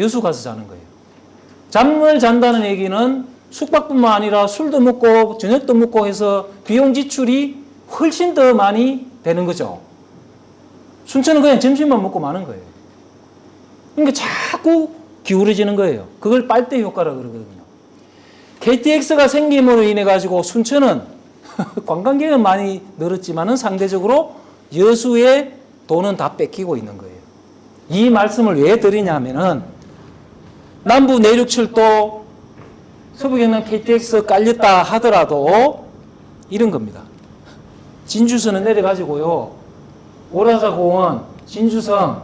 여수 가서 자는 거예요. 잠을 잔다는 얘기는 숙박뿐만 아니라 술도 먹고 저녁도 먹고 해서 비용 지출이 훨씬 더 많이 되는 거죠. 순천은 그냥 점심만 먹고 마는 거예요. 그러니까 자꾸 기울어지는 거예요. 그걸 빨대 효과라고 그러거든요. KTX가 생김으로 인해 가지고 순천은 관광객은 많이 늘었지만은 상대적으로 여수의 돈은 다 뺏기고 있는 거예요. 이 말씀을 왜 드리냐면은 남부 내륙철도 서부경남 KTX 깔렸다 하더라도 이런 겁니다. 진주선은 내려가지고요. 오라사공원, 진주성,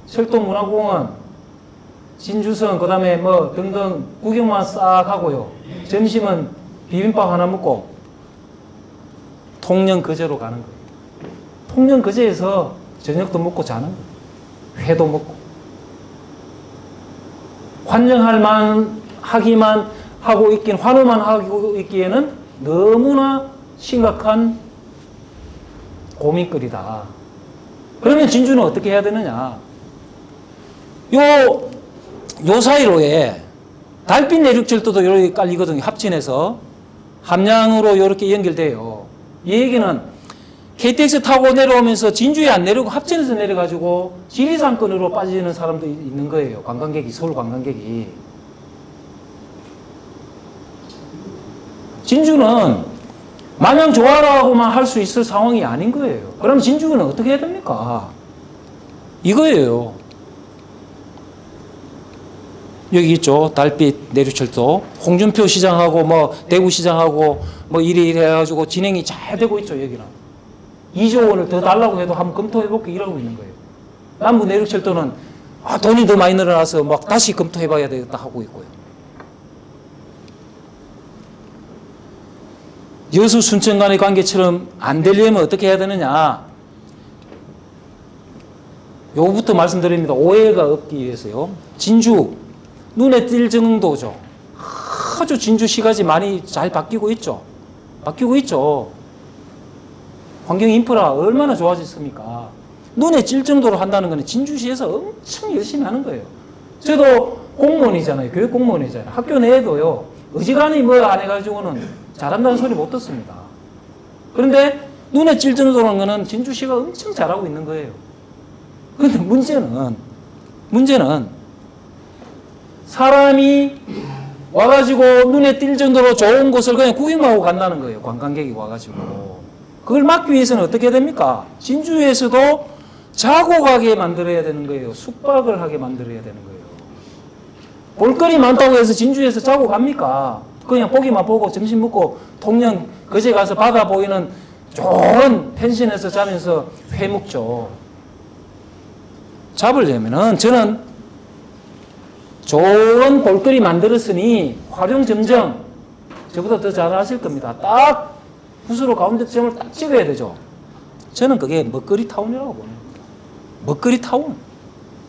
철도문화공원, 진주성, 그 다음에 등등 구경만 싹 하고요. 점심은 비빔밥 하나 먹고 통영거제로 가는 거예요. 통영거제에서 저녁도 먹고 자는 거예요. 회도 먹고. 하기만 하고 있긴, 환호만 하고 있기에는 너무나 심각한 고민거리다. 그러면 진주는 어떻게 해야 되느냐? 요 사이로에 달빛 내륙철도도 이렇게 깔리거든요. 합진해서 함양으로 이렇게 연결돼요. 이 얘기는 KTX 타고 내려오면서 진주에 안 내려오고 합진에서 내려가지고 지리산권으로 빠지는 사람도 있는 거예요. 관광객이, 서울 관광객이. 진주는 마냥 좋아라고만 할 수 있을 상황이 아닌 거예요. 그럼 진주는 어떻게 해야 됩니까? 이거예요. 여기 있죠. 달빛 내륙철도. 홍준표 시장하고 뭐 대구시장하고 뭐 이래 해가지고 진행이 잘 되고 있죠. 여기는. 2조 원을 더 달라고 해도 한번 검토해볼게 이러고 있는 거예요. 남부 내륙철도는 돈이 더 많이 늘어나서 막 다시 검토해봐야 되겠다 하고 있고요. 여수 순천 간의 관계처럼 안 되려면 어떻게 해야 되느냐. 요거부터 말씀드립니다. 오해가 없기 위해서요. 진주 눈에 띌 정도죠. 아주 진주시가지 많이 잘 바뀌고 있죠. 바뀌고 있죠. 환경 인프라 얼마나 좋아졌습니까? 눈에 띌 정도로 한다는 거는 진주시에서 엄청 열심히 하는 거예요. 저도 공무원이잖아요. 교육 공무원이잖아요. 학교 내에도요. 어지간히 뭐 안 해가지고는 잘한다는 소리 못 듣습니다. 그런데 눈에 띌 정도라는 거는 진주시가 엄청 잘하고 있는 거예요. 그런데 문제는 사람이 와가지고 눈에 띌 정도로 좋은 곳을 그냥 구경만 하고 간다는 거예요. 관광객이 와가지고. 그걸 막기 위해서는 어떻게 됩니까? 진주에서도 자고 가게 만들어야 되는 거예요. 숙박을 하게 만들어야 되는 거예요. 볼거리 많다고 해서 진주에서 자고 갑니까? 그냥 보기만 보고 점심 먹고 통영 거제 가서 바다 보이는 좋은 펜션에서 자면서 회 먹죠. 잡으려면은 저는 좋은 볼거리 만들었으니 활용 점정 저보다 더 잘하실 겁니다. 딱 후수로 가운데 점을 딱 찍어야 되죠. 저는 그게 먹거리 타운이라고 보는 겁니다. 먹거리 타운.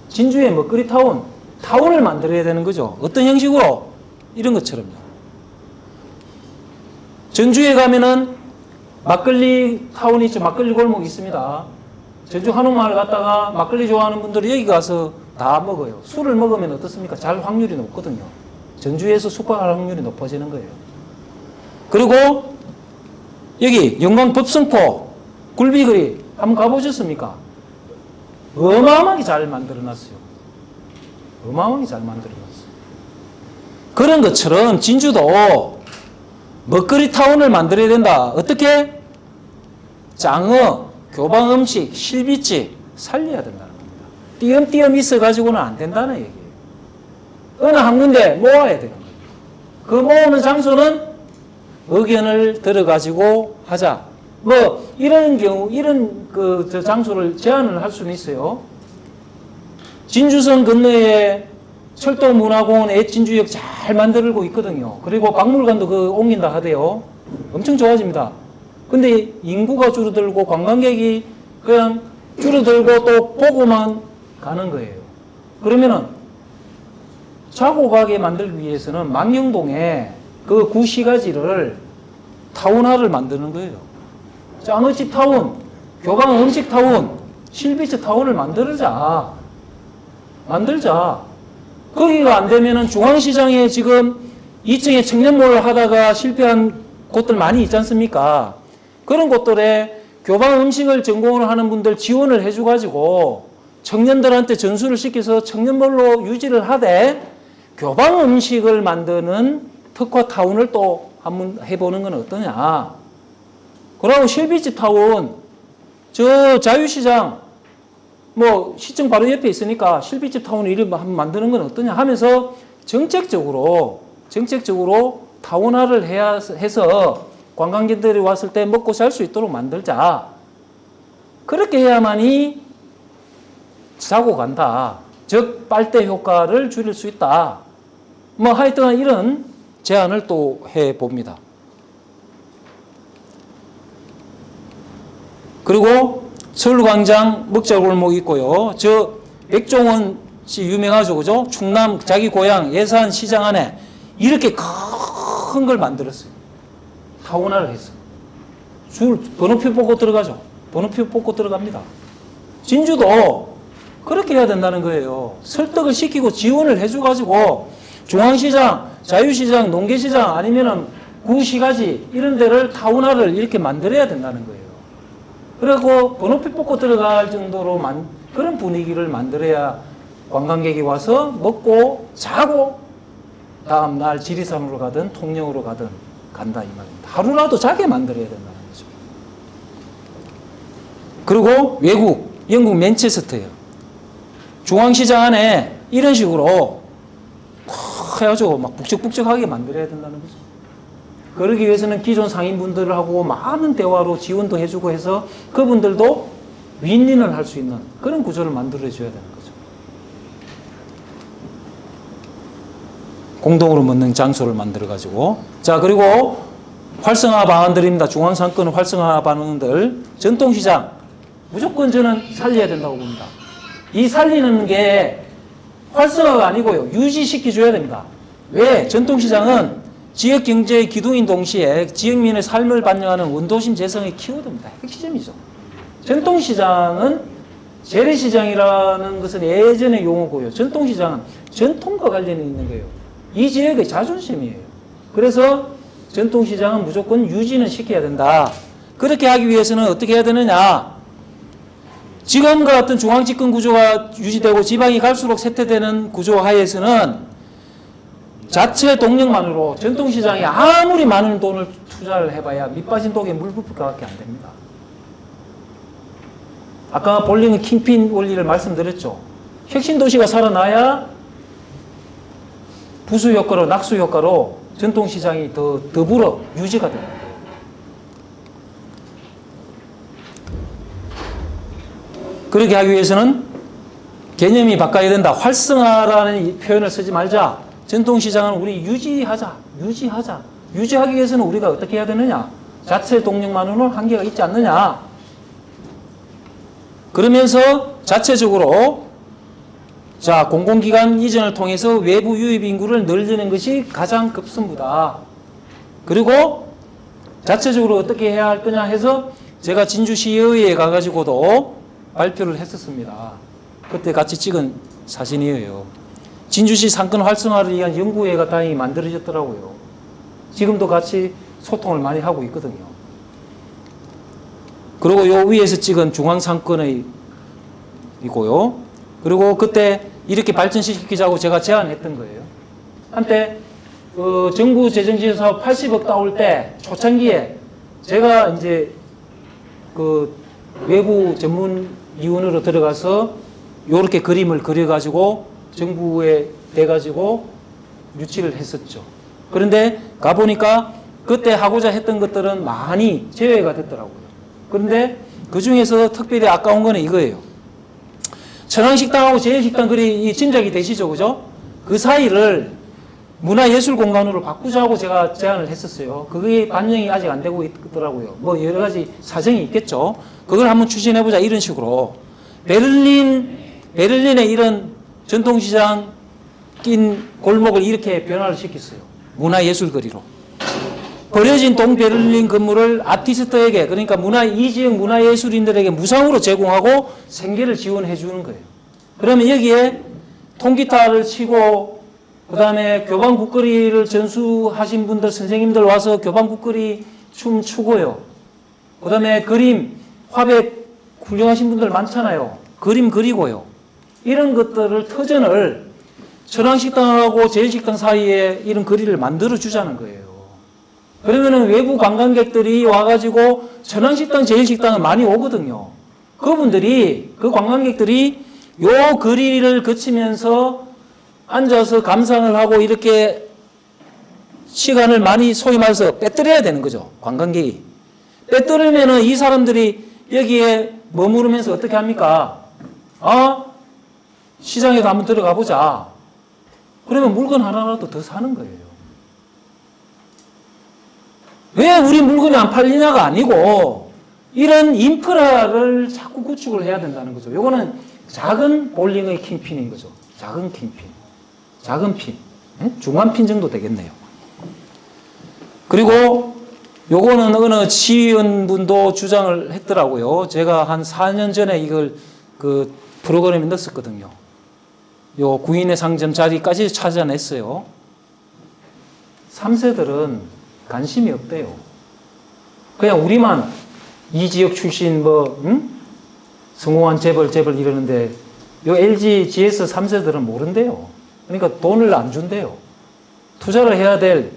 진주의 먹거리 타운. 타운을 만들어야 되는 거죠. 어떤 형식으로? 이런 것처럼요. 전주에 가면은 막걸리 타운이 있죠. 막걸리 골목이 있습니다. 전주 한옥마을 갔다가 막걸리 좋아하는 분들이 여기 가서 다 먹어요. 술을 먹으면 어떻습니까? 잘 확률이 높거든요. 전주에서 숙박할 확률이 높아지는 거예요. 그리고 여기 영광 법성포 굴비거리 한번 가보셨습니까? 어마어마하게 잘 만들어놨어요. 어마어마하게 잘 만들어놨어요. 그런 것처럼 진주도 먹거리 타운을 만들어야 된다. 어떻게? 장어, 교방 음식, 실비집 살려야 된다는 겁니다. 띄엄띄엄 있어가지고는 안 된다는 얘기예요. 어느 한 군데 모아야 되는 거예요. 그 모으는 장소는 의견을 들어가지고 하자. 뭐 이런 경우 이런 저 장소를 제한을 할 수는 있어요. 진주선 건너에 철도문화공원 엣진주역 잘 만들고 있거든요. 그리고 박물관도 옮긴다 하대요. 엄청 좋아집니다. 근데 인구가 줄어들고 관광객이 그냥 줄어들고 또 보고만 가는 거예요. 그러면은 자고 가게 만들기 위해서는 망령동에 그 구시가지를 타운화를 만드는 거예요. 짱어집 타운, 교방 음식 타운, 실비집 타운을 만들자. 거기가 안 되면은 중앙시장에 지금 2층에 청년몰 하다가 실패한 곳들 많이 있지 않습니까? 그런 곳들에 교방 음식을 전공을 하는 분들 지원을 해줘가지고 청년들한테 전수를 시켜서 청년몰로 유지를 하되 교방 음식을 만드는 특화 타운을 또 한번 해보는 건 어떠냐. 그리고 실비집 타운, 저 자유시장, 뭐 시청 바로 옆에 있으니까 실비집 타운을 이름 한번 만드는 건 어떠냐 하면서 정책적으로 타운화를 해서 관광객들이 왔을 때 먹고 살 수 있도록 만들자. 그렇게 해야만이 자고 간다. 즉 빨대 효과를 줄일 수 있다. 뭐 하여튼 이런 제안을 또 해봅니다. 그리고 서울광장 먹자골목 있고요. 저 백종원 씨 유명하죠, 그죠? 충남 자기 고향 예산 시장 안에 이렇게 큰 걸 만들었어요. 타운화를 했어요. 번호표 뽑고 들어가죠. 번호표 뽑고 들어갑니다. 진주도 그렇게 해야 된다는 거예요. 설득을 시키고 지원을 해줘가지고 중앙시장, 자유시장, 농계시장 아니면은 구시가지 이런 데를 타운화를 이렇게 만들어야 된다는 거예요. 그리고 번호표 뽑고 들어갈 정도로 그런 분위기를 만들어야 관광객이 와서 먹고 자고 다음날 지리산으로 가든 통영으로 가든 간다 이 말입니다. 하루라도 자게 만들어야 된다는 거죠. 그리고 외국, 영국 맨체스터예요. 중앙시장 안에 이런 식으로 해가지고 막 북적북적하게 만들어야 된다는 거죠. 그러기 위해서는 기존 상인분들하고 많은 대화로 지원도 해주고 해서 그분들도 윈윈을 할 수 있는 그런 구조를 만들어줘야 되는 거죠. 공동으로 먹는 장소를 만들어가지고. 자, 그리고 활성화 방안들입니다. 중앙상권 활성화 방안들. 전통시장. 무조건 저는 살려야 된다고 봅니다. 이 살리는 게 활성화가 아니고요. 유지시켜줘야 됩니다. 왜? 전통시장은 지역경제의 기둥인 동시에 지역민의 삶을 반영하는 원도심 재생의 키워드입니다. 핵심이죠. 전통시장은 재래시장이라는 것은 예전의 용어고요. 전통시장은 전통과 관련이 있는 거예요. 이 지역의 자존심이에요. 그래서 전통시장은 무조건 유지는 시켜야 된다. 그렇게 하기 위해서는 어떻게 해야 되느냐. 지금과 같은 중앙집권 구조가 유지되고 지방이 갈수록 쇠퇴되는 구조 하에서는 자체 동력만으로 전통시장이 아무리 많은 돈을 투자를 해봐야 밑빠진 독에 물 부을 것밖에 안 됩니다. 아까 볼링의 킹핀 원리를 말씀드렸죠. 혁신 도시가 살아나야 부수 효과로 낙수 효과로 전통시장이 더 더불어 유지가 됩니다. 그렇게 하기 위해서는 개념이 바꿔야 된다. 활성화라는 표현을 쓰지 말자. 전통시장은 우리 유지하자. 유지하기 위해서는 우리가 어떻게 해야 되느냐. 자체 동력만으로는 한계가 있지 않느냐. 그러면서 자체적으로 자, 공공기관 이전을 통해서 외부 유입 인구를 늘리는 것이 가장 급선무다. 그리고 자체적으로 어떻게 해야 할 거냐 해서 제가 진주시의회에 가가지고도 발표를 했었습니다. 그때 같이 찍은 사진이에요. 진주시 상권 활성화를 위한 연구회가 다행히 만들어졌더라고요. 지금도 같이 소통을 많이 하고 있거든요. 그리고 요 위에서 찍은 중앙상권의 이고요. 그리고 그때 이렇게 발전시키자고 제가 제안했던 거예요. 한때 정부 재정지에서 80억 따올 때 초창기에 제가 이제 그 외부 전문위원으로 들어가서 요렇게 그림을 그려가지고 정부에 대가지고 유치를 했었죠. 그런데 가보니까 그때 하고자 했던 것들은 많이 제외가 됐더라고요. 그런데 그 중에서 특별히 아까운 거는 이거예요. 천왕식당하고 제일식당 그리 짐작이 되시죠, 그죠? 그 사이를 문화예술공간으로 바꾸자고 제가 제안을 했었어요. 그게 반영이 아직 안 되고 있더라고요. 뭐 여러 가지 사정이 있겠죠. 그걸 한번 추진해보자 이런 식으로. 베를린의 이런 전통시장 낀 골목을 이렇게 변화를 시켰어요. 문화예술거리로. 버려진 동베를린 건물을 아티스트에게, 그러니까 이 지역 문화예술인들에게 무상으로 제공하고 생계를 지원해 주는 거예요. 그러면 여기에 통기타를 치고 그 다음에 교방국거리를 전수하신 분들, 선생님들 와서 교방국거리 춤 추고요. 그 다음에 그림, 화백 훌륭하신 분들 많잖아요. 그림 그리고요. 이런 것들을 터전을 천왕식당하고 제일식당 사이에 이런 거리를 만들어 주자는 거예요. 그러면은 외부 관광객들이 와가지고 천왕식당, 제일식당은 많이 오거든요. 그분들이, 그 관광객들이 요 거리를 거치면서 앉아서 감상을 하고 이렇게 시간을 많이 소위 말해서 빼뜨려야 되는 거죠. 관광객이. 빼뜨리면은 이 사람들이 여기에 머무르면서 어떻게 합니까? 시장에도 한번 들어가 보자. 그러면 물건 하나라도 더 사는 거예요. 왜 우리 물건이 안 팔리냐가 아니고 이런 인프라를 자꾸 구축을 해야 된다는 거죠. 요거는 작은 볼링의 킹핀인 거죠. 작은 킹핀. 작은 핀. 중간 핀 정도 되겠네요. 그리고 요거는 어느 시의원분도 주장을 했더라고요. 제가 한 4년 전에 이걸 그 프로그램에 넣었거든요. 요 구인의 상점 자리까지 찾아냈어요. 3세들은 관심이 없대요. 그냥 우리만 이 지역 출신 성공한 재벌 이러는데 요 LG, GS 3세들은 모른대요. 그러니까 돈을 안 준대요. 투자를 해야 될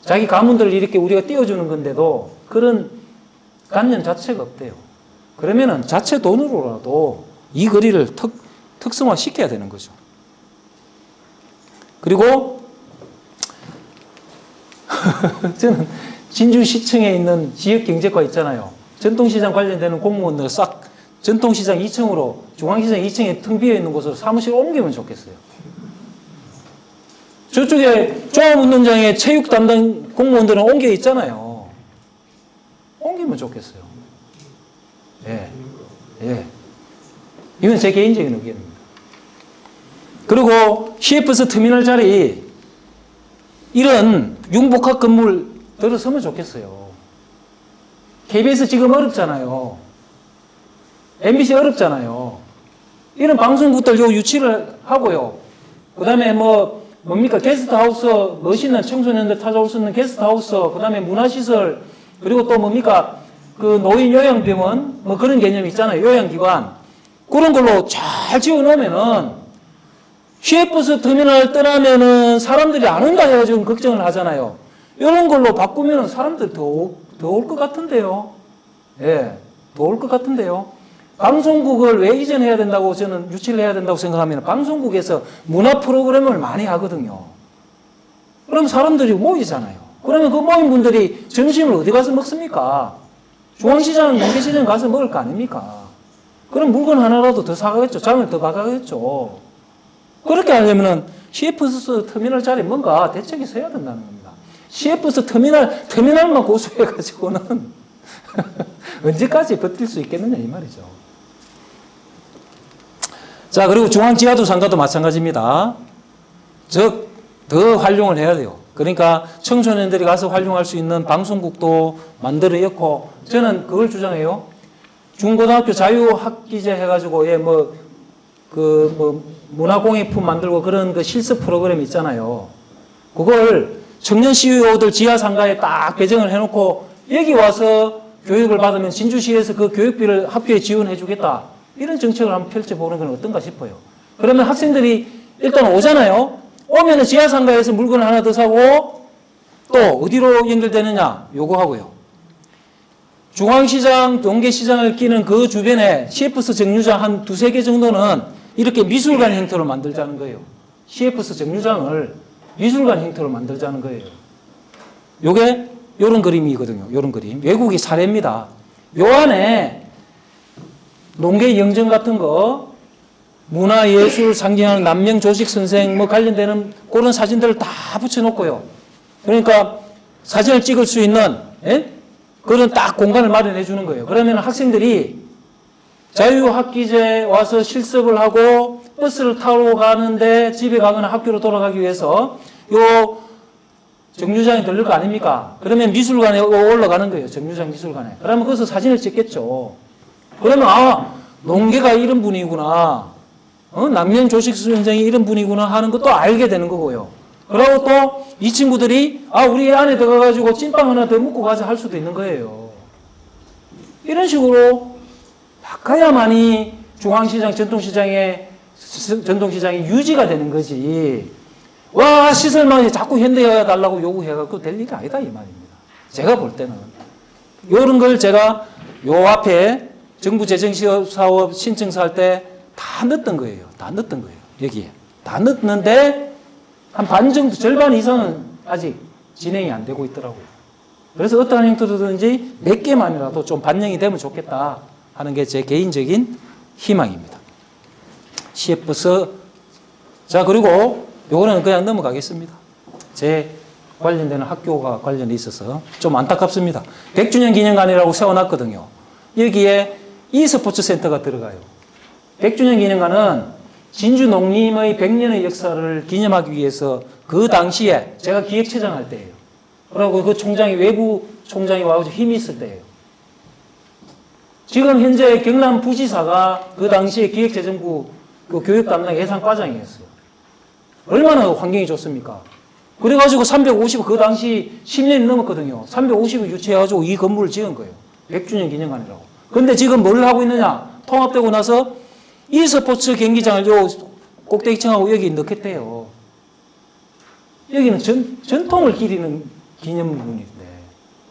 자기 가문들을 이렇게 우리가 띄워주는 건데도 그런 관념 자체가 없대요. 그러면은 자체 돈으로라도 이 거리를 특성화 시켜야 되는 거죠. 그리고 저는 진주시청에 있는 지역경제과 있잖아요. 전통시장 관련되는 공무원들 싹 전통시장 2층으로 중앙시장 2층에 텅 비어 있는 곳으로 사무실 옮기면 좋겠어요. 저쪽에 종합운동장에 체육 담당 공무원들은 옮겨 있잖아요. 옮기면 좋겠어요. 예. 예. 이건 제 개인적인 의견입니다. 그리고 CFS 터미널 자리 이런 융복합 건물 들어서면 좋겠어요. KBS 지금 어렵잖아요. MBC 어렵잖아요. 이런 방송국들 요 유치를 하고요. 그 다음에 뭡니까? 게스트하우스, 멋있는 청소년들 찾아올 수 있는 게스트하우스, 그 다음에 문화시설, 그리고 또 뭡니까? 그 노인 요양병원, 그런 개념이 있잖아요. 요양기관. 그런 걸로 잘 지어 놓으면은, CFS 터미널 떠나면은 사람들이 안 온다 해가지고 걱정을 하잖아요. 이런 걸로 바꾸면은 사람들 더 올 것 같은데요. 예. 더 올 것 같은데요. 방송국을 왜 이전해야 된다고 저는 유치를 해야 된다고 생각하면 방송국에서 문화 프로그램을 많이 하거든요. 그럼 사람들이 모이잖아요. 그러면 그 모인 분들이 점심을 어디 가서 먹습니까? 중앙시장, 용계시장 가서 먹을 거 아닙니까? 그럼 물건 하나라도 더 사가겠죠. 장을 더 박아가겠죠. 그렇게 하려면은 CFS 터미널 자리에 뭔가 대책이 서야 된다는 겁니다. CFS 터미널만 고수해가지고는 언제까지 버틸 수 있겠느냐 이 말이죠. 자, 그리고 중앙지하도 상가도 마찬가지입니다. 즉, 더 활용을 해야 돼요. 그러니까 청소년들이 가서 활용할 수 있는 방송국도 만들어였고, 저는 그걸 주장해요. 중고등학교 자유학기제 해가지고, 문화공예품 만들고 그런 그 실습 프로그램 있잖아요. 그걸 청년 CEO들 지하 상가에 딱 배정을 해놓고, 여기 와서 교육을 받으면 진주시에서 그 교육비를 학교에 지원해 주겠다. 이런 정책을 한번 펼쳐보는 건 어떤가 싶어요. 그러면 학생들이 일단 오잖아요. 오면은 지하상가에서 물건을 하나 더 사고 또 어디로 연결되느냐 요거 하고요. 중앙시장, 용계시장을 끼는 그 주변에 CFS 정류장 한 두세 개 정도는 이렇게 미술관 형태로 만들자는 거예요. CFS 정류장을 미술관 형태로 만들자는 거예요. 요게 요런 그림이거든요. 요런 그림. 외국의 사례입니다. 요 안에 농계 영정 같은 거, 문화예술 상징하는 남명 조식 선생 관련되는 그런 사진들을 다 붙여놓고요. 그러니까 사진을 찍을 수 있는 그런 딱 공간을 마련해 주는 거예요. 그러면 학생들이 자유학기제 와서 실습을 하고 버스를 타러 가는데 집에 가거나 학교로 돌아가기 위해서 요 정류장에 들릴 거 아닙니까? 그러면 미술관에 올라가는 거예요. 정류장 미술관에. 그러면 거기서 사진을 찍겠죠. 그러면 농계가 이런 분이구나. 남명 조식 선생이 이런 분이구나 하는 것도 알게 되는 거고요. 그리고 또 이 친구들이 우리 안에 들어가가지고 찐빵 하나 더 먹고 가자 할 수도 있는 거예요. 이런 식으로 바꿔야만이 중앙시장, 전통시장이 유지가 되는 거지. 와, 시설만 자꾸 현대화해 달라고 요구해갖고 될 일이 아니다 이 말입니다. 제가 볼 때는. 이런 걸 제가 요 앞에 정부 재정사업 신청할 때 다 넣었던 거예요. 다 넣었던 거예요. 여기에. 다 넣었는데 한 반 정도, 절반 이상은 아직 진행이 안 되고 있더라고요. 그래서 어떠한 형태로든지 몇 개만이라도 좀 반영이 되면 좋겠다 하는 게 제 개인적인 희망입니다. CFS. 자, 그리고 요거는 그냥 넘어가겠습니다. 제 관련되는 학교가 관련돼 있어서 좀 안타깝습니다. 100주년 기념관이라고 세워놨거든요. 여기에 e스포츠 센터가 들어가요. 100주년 기념관은 진주 농림의 100년의 역사를 기념하기 위해서 그 당시에 제가 기획처장 할 때예요. 그리고 그 총장이 외부 총장이 와서 힘이 있을 때예요. 지금 현재 경남 부지사가 그 당시에 기획재정부 그 교육 담당 예산과장이었어요. 얼마나 환경이 좋습니까? 그래가지고 350, 그 당시 10년이 넘었거든요. 350을 유치해가지고 이 건물을 지은 거예요. 100주년 기념관이라고. 근데 지금 뭘 하고 있느냐? 통합되고 나서 e스포츠 경기장을 요 꼭대기층하고 여기 넣겠대요. 여기는 전통을 기리는 기념물인데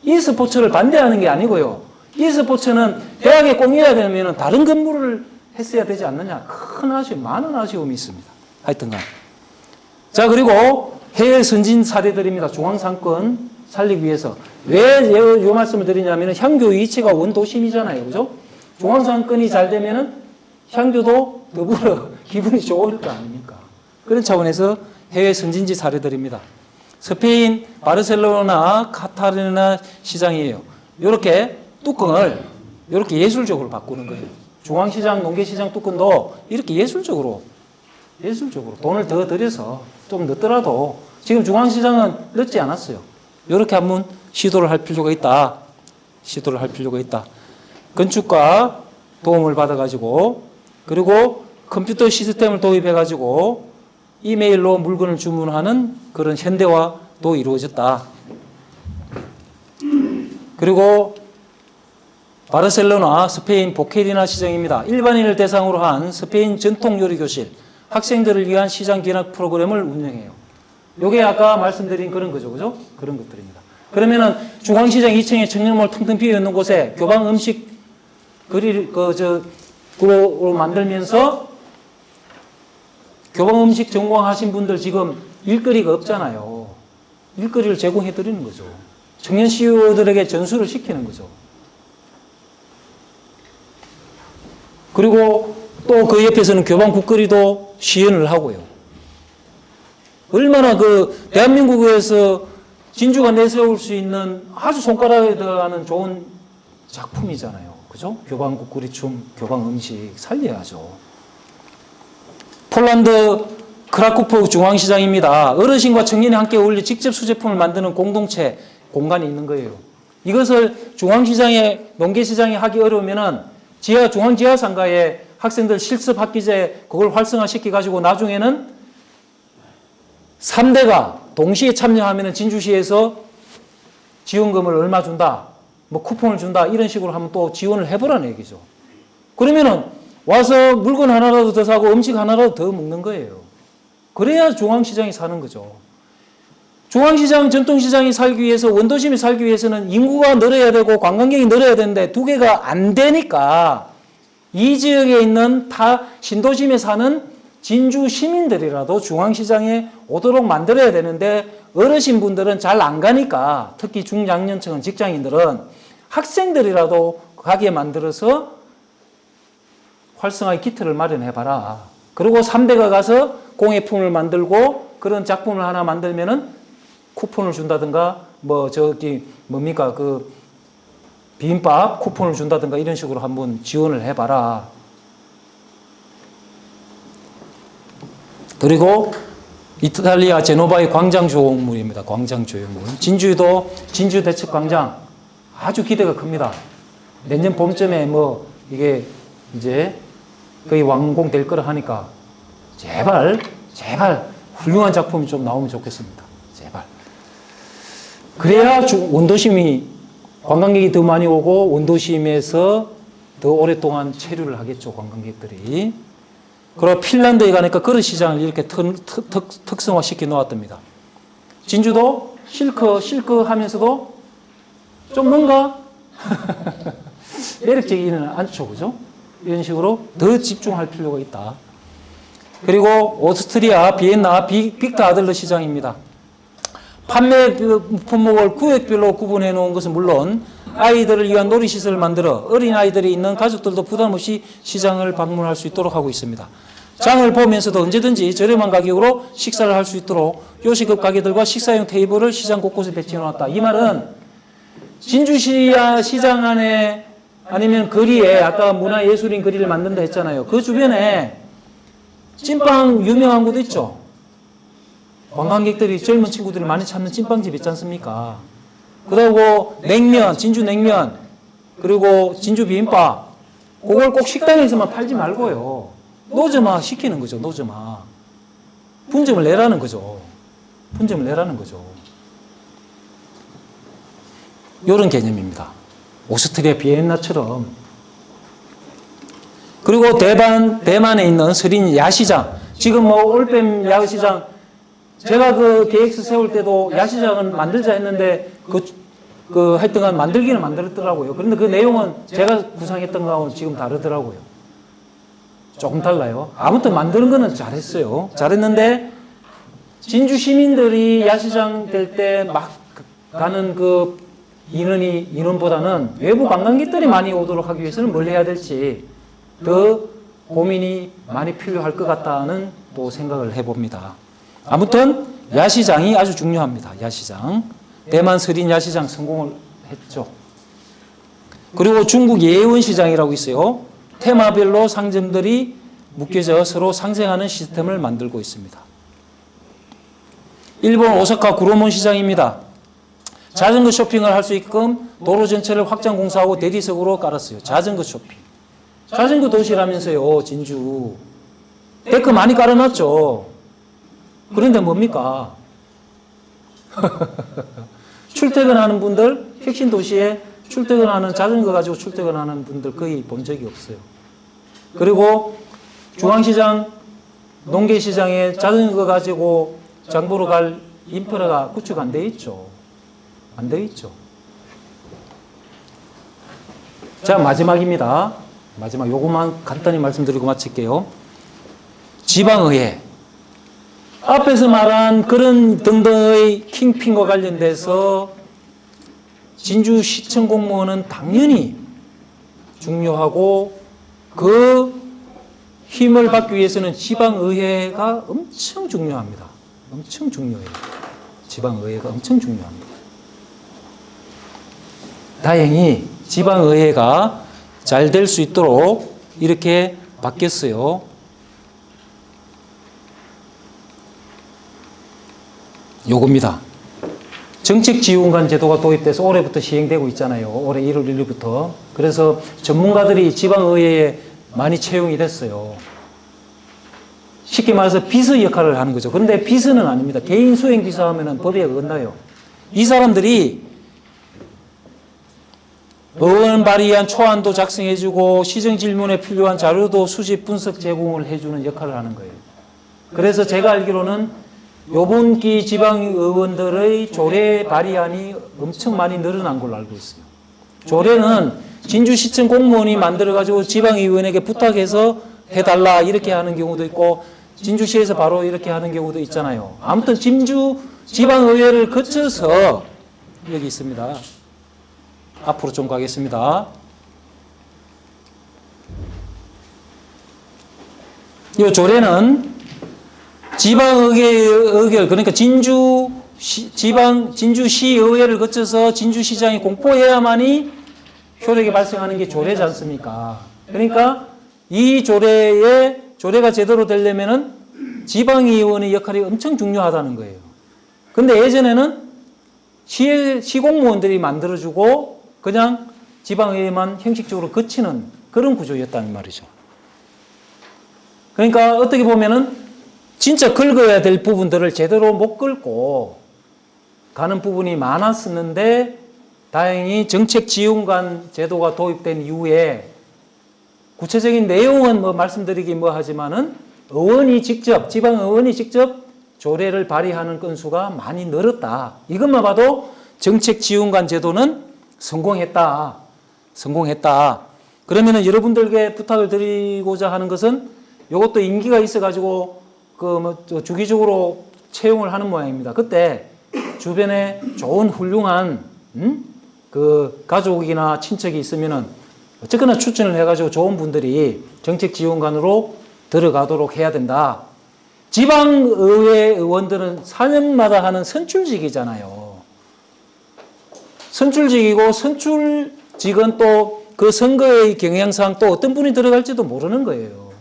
e스포츠를 반대하는 게 아니고요. e스포츠는 대학에 꼭 해야 되면 다른 근무를 했어야 되지 않느냐. 큰 아쉬움, 많은 아쉬움이 있습니다. 하여튼간. 자, 그리고 해외 선진 사례들입니다. 중앙상권 살리기 위해서. 왜 이 말씀을 드리냐면 향교 이치가 원도심이잖아요. 그죠? 중앙상권이 잘 되면은 향교도 더불어 기분이 좋을 거 아닙니까? 그런 차원에서 해외 선진지 사례들입니다. 스페인 바르셀로나 카타르나 시장이에요. 이렇게 뚜껑을 이렇게 예술적으로 바꾸는 거예요. 중앙시장, 농계시장 뚜껑도 이렇게 예술적으로 돈을 더 들여서 좀 늦더라도 지금 중앙시장은 늦지 않았어요. 이렇게 한번 시도를 할 필요가 있다. 건축가 도움을 받아가지고 그리고 컴퓨터 시스템을 도입해가지고 이메일로 물건을 주문하는 그런 현대화도 이루어졌다. 그리고 바르셀로나 스페인 보케리나 시장입니다. 일반인을 대상으로 한 스페인 전통 요리 교실, 학생들을 위한 시장 견학 프로그램을 운영해요. 요게 아까 말씀드린 그런 거죠. 그죠? 그런 것들입니다. 그러면은 중앙시장 2층에 청년몰 텅텅 비어 있는 곳에 교방 음식 그로 만들면서 교방 음식 전공하신 분들 지금 일거리가 없잖아요. 일거리를 제공해 드리는 거죠. 청년 CEO들에게 전수를 시키는 거죠. 그리고 또 그 옆에서는 교방 국거리도 시연을 하고요. 얼마나 대한민국에서 진주가 내세울 수 있는 아주 손가락에 들어가는 좋은 작품이잖아요. 그죠? 교방 국거리 춤, 교방 음식 살려야죠. 폴란드 크라쿠프 중앙시장입니다. 어르신과 청년이 함께 어울려 직접 수제품을 만드는 공동체 공간이 있는 거예요. 이것을 중앙시장에, 농계시장에 하기 어려우면은 중앙지하상가에 학생들 실습 학기제 그걸 활성화시켜가지고 나중에는 3대가 동시에 참여하면은 진주시에서 지원금을 얼마 준다, 뭐 쿠폰을 준다, 이런 식으로 하면 또 지원을 해보라는 얘기죠. 그러면은 와서 물건 하나라도 더 사고 음식 하나라도 더 먹는 거예요. 그래야 중앙시장이 사는 거죠. 중앙시장, 전통시장이 살기 위해서, 원도심이 살기 위해서는 인구가 늘어야 되고 관광객이 늘어야 되는데 두 개가 안 되니까 이 지역에 있는 신도심에 사는 진주 시민들이라도 중앙시장에 오도록 만들어야 되는데 어르신분들은 잘 안 가니까 특히 중장년층 직장인들은 학생들이라도 가게 만들어서 활성화의 기틀을 마련해봐라. 그리고 3대가 가서 공예품을 만들고 그런 작품을 하나 만들면은 쿠폰을 준다든가 비빔밥 쿠폰을 준다든가 이런 식으로 한번 지원을 해봐라. 그리고 이탈리아 제노바의 광장조형물입니다. 광장조형물. 진주도 진주대첩광장 아주 기대가 큽니다. 내년 봄쯤에 이게 이제 거의 완공될 거라 하니까 제발 훌륭한 작품이 좀 나오면 좋겠습니다. 제발. 그래야 원도심이 관광객이 더 많이 오고 원도심에서 더 오랫동안 체류를 하겠죠. 관광객들이. 그리고 핀란드에 가니까 그릇시장을 이렇게 특성화시켜 놓았답니다. 진주도 실크 하면서도 좀 뭔가 매력적이지는 않죠. 그죠? 이런 식으로 더 집중할 필요가 있다. 그리고 오스트리아 비엔나 빅터 아들러 시장입니다. 판매 품목을 구역별로 구분해 놓은 것은 물론 아이들을 위한 놀이시설을 만들어 어린아이들이 있는 가족들도 부담 없이 시장을 방문할 수 있도록 하고 있습니다. 장을 보면서도 언제든지 저렴한 가격으로 식사를 할 수 있도록 요식업 가게들과 식사용 테이블을 시장 곳곳에 배치해 놓았다. 이 말은 진주시 시장 안에 아니면 거리에 아까 문화예술인 거리를 만든다 했잖아요. 그 주변에 찐빵 유명한 곳도 있죠. 관광객들이 젊은 친구들이 많이 찾는 찐빵집 있지 않습니까? 그리고 냉면, 진주 냉면, 그리고 진주 비빔밥. 그걸 꼭 식당에서만 팔지 말고요. 노점화 시키는 거죠. 노점화. 분점을 내라는 거죠. 이런 개념입니다. 오스트리아 비엔나처럼. 그리고 대만에 있는 서린 야시장. 지금 올빼미 야시장 제가 그 계획서 세울 때도 야시장은 만들자 했는데 하여튼간 만들기는 만들었더라고요. 그런데 그 내용은 제가 구상했던 거하고 지금 다르더라고요. 조금 달라요. 아무튼 만드는 거는 잘했어요. 잘했는데 진주 시민들이 야시장 될 때 막 가는 그 인원보다는 외부 관광객들이 많이 오도록 하기 위해서는 뭘 해야 될지 더 고민이 많이 필요할 것 같다는 또 생각을 해봅니다. 아무튼 야시장이 아주 중요합니다. 야시장. 대만 서린 야시장 성공을 했죠. 그리고 중국 예원시장이라고 있어요. 테마별로 상점들이 묶여져 서로 상생하는 시스템을 만들고 있습니다. 일본 오사카 구로몬 시장입니다. 자전거 쇼핑을 할 수 있게끔 도로 전체를 확장 공사하고 대리석으로 깔았어요. 자전거 쇼핑. 자전거 도시라면서요, 진주. 데크 많이 깔아놨죠. 그런데 뭡니까? 출퇴근하는 분들, 혁신 도시에 출퇴근하는 자전거 가지고 출퇴근하는 분들 거의 본 적이 없어요. 그리고 중앙시장, 농계시장에 자전거 가지고 장보러 갈 인프라가 구축 안 돼 있죠. 안 돼 있죠. 자, 마지막입니다. 마지막 요것만 간단히 말씀드리고 마칠게요. 지방의회. 앞에서 말한 그런 등등의 킹핑과 관련돼서 진주시청 공무원은 당연히 중요하고 그 힘을 받기 위해서는 지방의회가 엄청 중요합니다. 엄청 중요해요. 지방의회가 엄청 중요합니다. 다행히 지방의회가 잘 될 수 있도록 이렇게 바뀌었어요. 요겁니다. 정책지원관 제도가 도입돼서 올해부터 시행되고 있잖아요. 올해 1월 1일부터. 그래서 전문가들이 지방의회에 많이 채용이 됐어요. 쉽게 말해서 비서 역할을 하는 거죠. 그런데 비서는 아닙니다. 개인 수행 비서 하면은 법에 어긋나요. 이 사람들이 의원 발의한 초안도 작성해주고 시정 질문에 필요한 자료도 수집 분석 제공을 해주는 역할을 하는 거예요. 그래서 제가 알기로는 요번 기 지방의원들의 조례 발의안이 엄청 많이 늘어난 걸로 알고 있어요. 조례는 진주시청 공무원이 만들어가지고 지방의원에게 부탁해서 해달라 이렇게 하는 경우도 있고 진주시에서 바로 이렇게 하는 경우도 있잖아요. 아무튼 진주 지방의회를 거쳐서 여기 있습니다. 앞으로 좀 가겠습니다. 이 조례는 지방의결 그러니까 진주시의회를 거쳐서 진주시장이 공포해야만이 효력이 발생하는 게 조례지 않습니까? 그러니까 이 조례가 제대로 되려면은 지방의원의 역할이 엄청 중요하다는 거예요. 근데 예전에는 시공무원들이 만들어주고 그냥 지방의회만 형식적으로 거치는 그런 구조였다는 말이죠. 그러니까 어떻게 보면은 진짜 긁어야 될 부분들을 제대로 못 긁고 가는 부분이 많았었는데 다행히 정책지원관 제도가 도입된 이후에 구체적인 내용은 말씀드리기 하지만은 지방의원이 직접 조례를 발의하는 건수가 많이 늘었다. 이것만 봐도 정책지원관 제도는 성공했다. 그러면은 여러분들께 부탁을 드리고자 하는 것은 이것도 임기가 있어가지고 주기적으로 채용을 하는 모양입니다. 그때 주변에 좋은 훌륭한 그 가족이나 친척이 있으면은 어쨌거나 추천을 해가지고 좋은 분들이 정책지원관으로 들어가도록 해야 된다. 지방의회 의원들은 4년마다 하는 선출직이잖아요. 선출직이고 선출직은 또 그 선거의 경향상 또 어떤 분이 들어갈지도 모르는 거예요.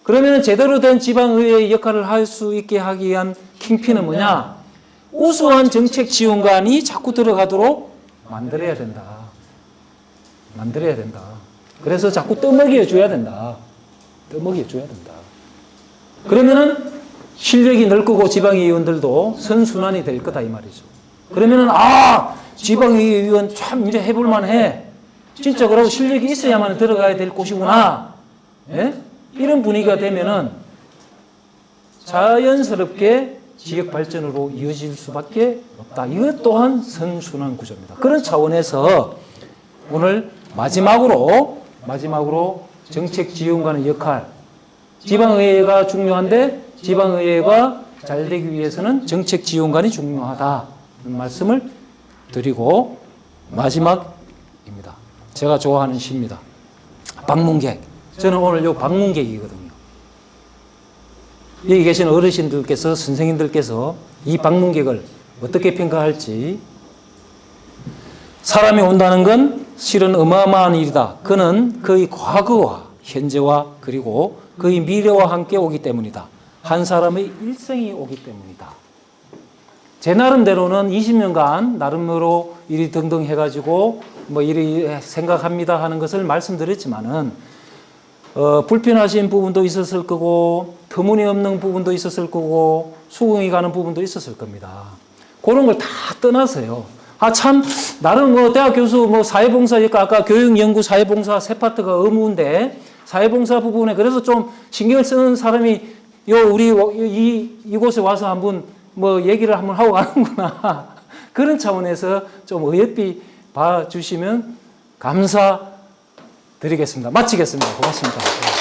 그러면 제대로 된 지방의회의 역할을 할 수 있게 하기 위한 킹핀은 뭐냐? 우수한 정책지원관이 자꾸 들어가도록 만들어야 된다. 그래서 자꾸 떠먹여 줘야 된다. 그러면은 실력이 늘 거고 지방의원들도 선순환이 될 거다 이 말이죠. 그러면은 지방의원 참 이제 해볼 만해. 진짜 그러고 실력이 있어야만 들어가야 될 곳이구나. 예? 이런 분위기가 되면은 자연스럽게 지역 발전으로 이어질 수밖에 없다. 이것 또한 선순환 구조입니다. 그런 차원에서 오늘 마지막으로 정책 지원관의 역할, 지방의회가 중요한데 지방의회가 잘 되기 위해서는 정책 지원관이 중요하다는 말씀을 드리고 마지막입니다. 제가 좋아하는 시입니다. 방문객. 저는 오늘 요 방문객이거든요. 여기 계신 어르신들께서 선생님들께서 이 방문객을 어떻게 평가할지. 사람이 온다는 건 실은 어마어마한 일이다. 그는 그의 과거와 현재와 그리고 그의 미래와 함께 오기 때문이다. 한 사람의 일생이 오기 때문이다. 제 나름대로는 20년간 나름대로 이리 등등 해가지고 뭐 이리 생각합니다 하는 것을 말씀드렸지만은 불편하신 부분도 있었을 거고 터무니없는 부분도 있었을 거고 수긍이 가는 부분도 있었을 겁니다. 그런 걸 다 떠나서요. 참 나름 뭐 대학 교수 뭐 사회봉사 아까 교육연구 사회봉사 세 파트가 의무인데 사회봉사 부분에 그래서 좀 신경을 쓰는 사람이 우리 이곳에 와서 한번 뭐 얘기를 한번 하고 가는구나. 그런 차원에서 좀 어여삐 봐주시면 감사드리겠습니다. 마치겠습니다. 고맙습니다.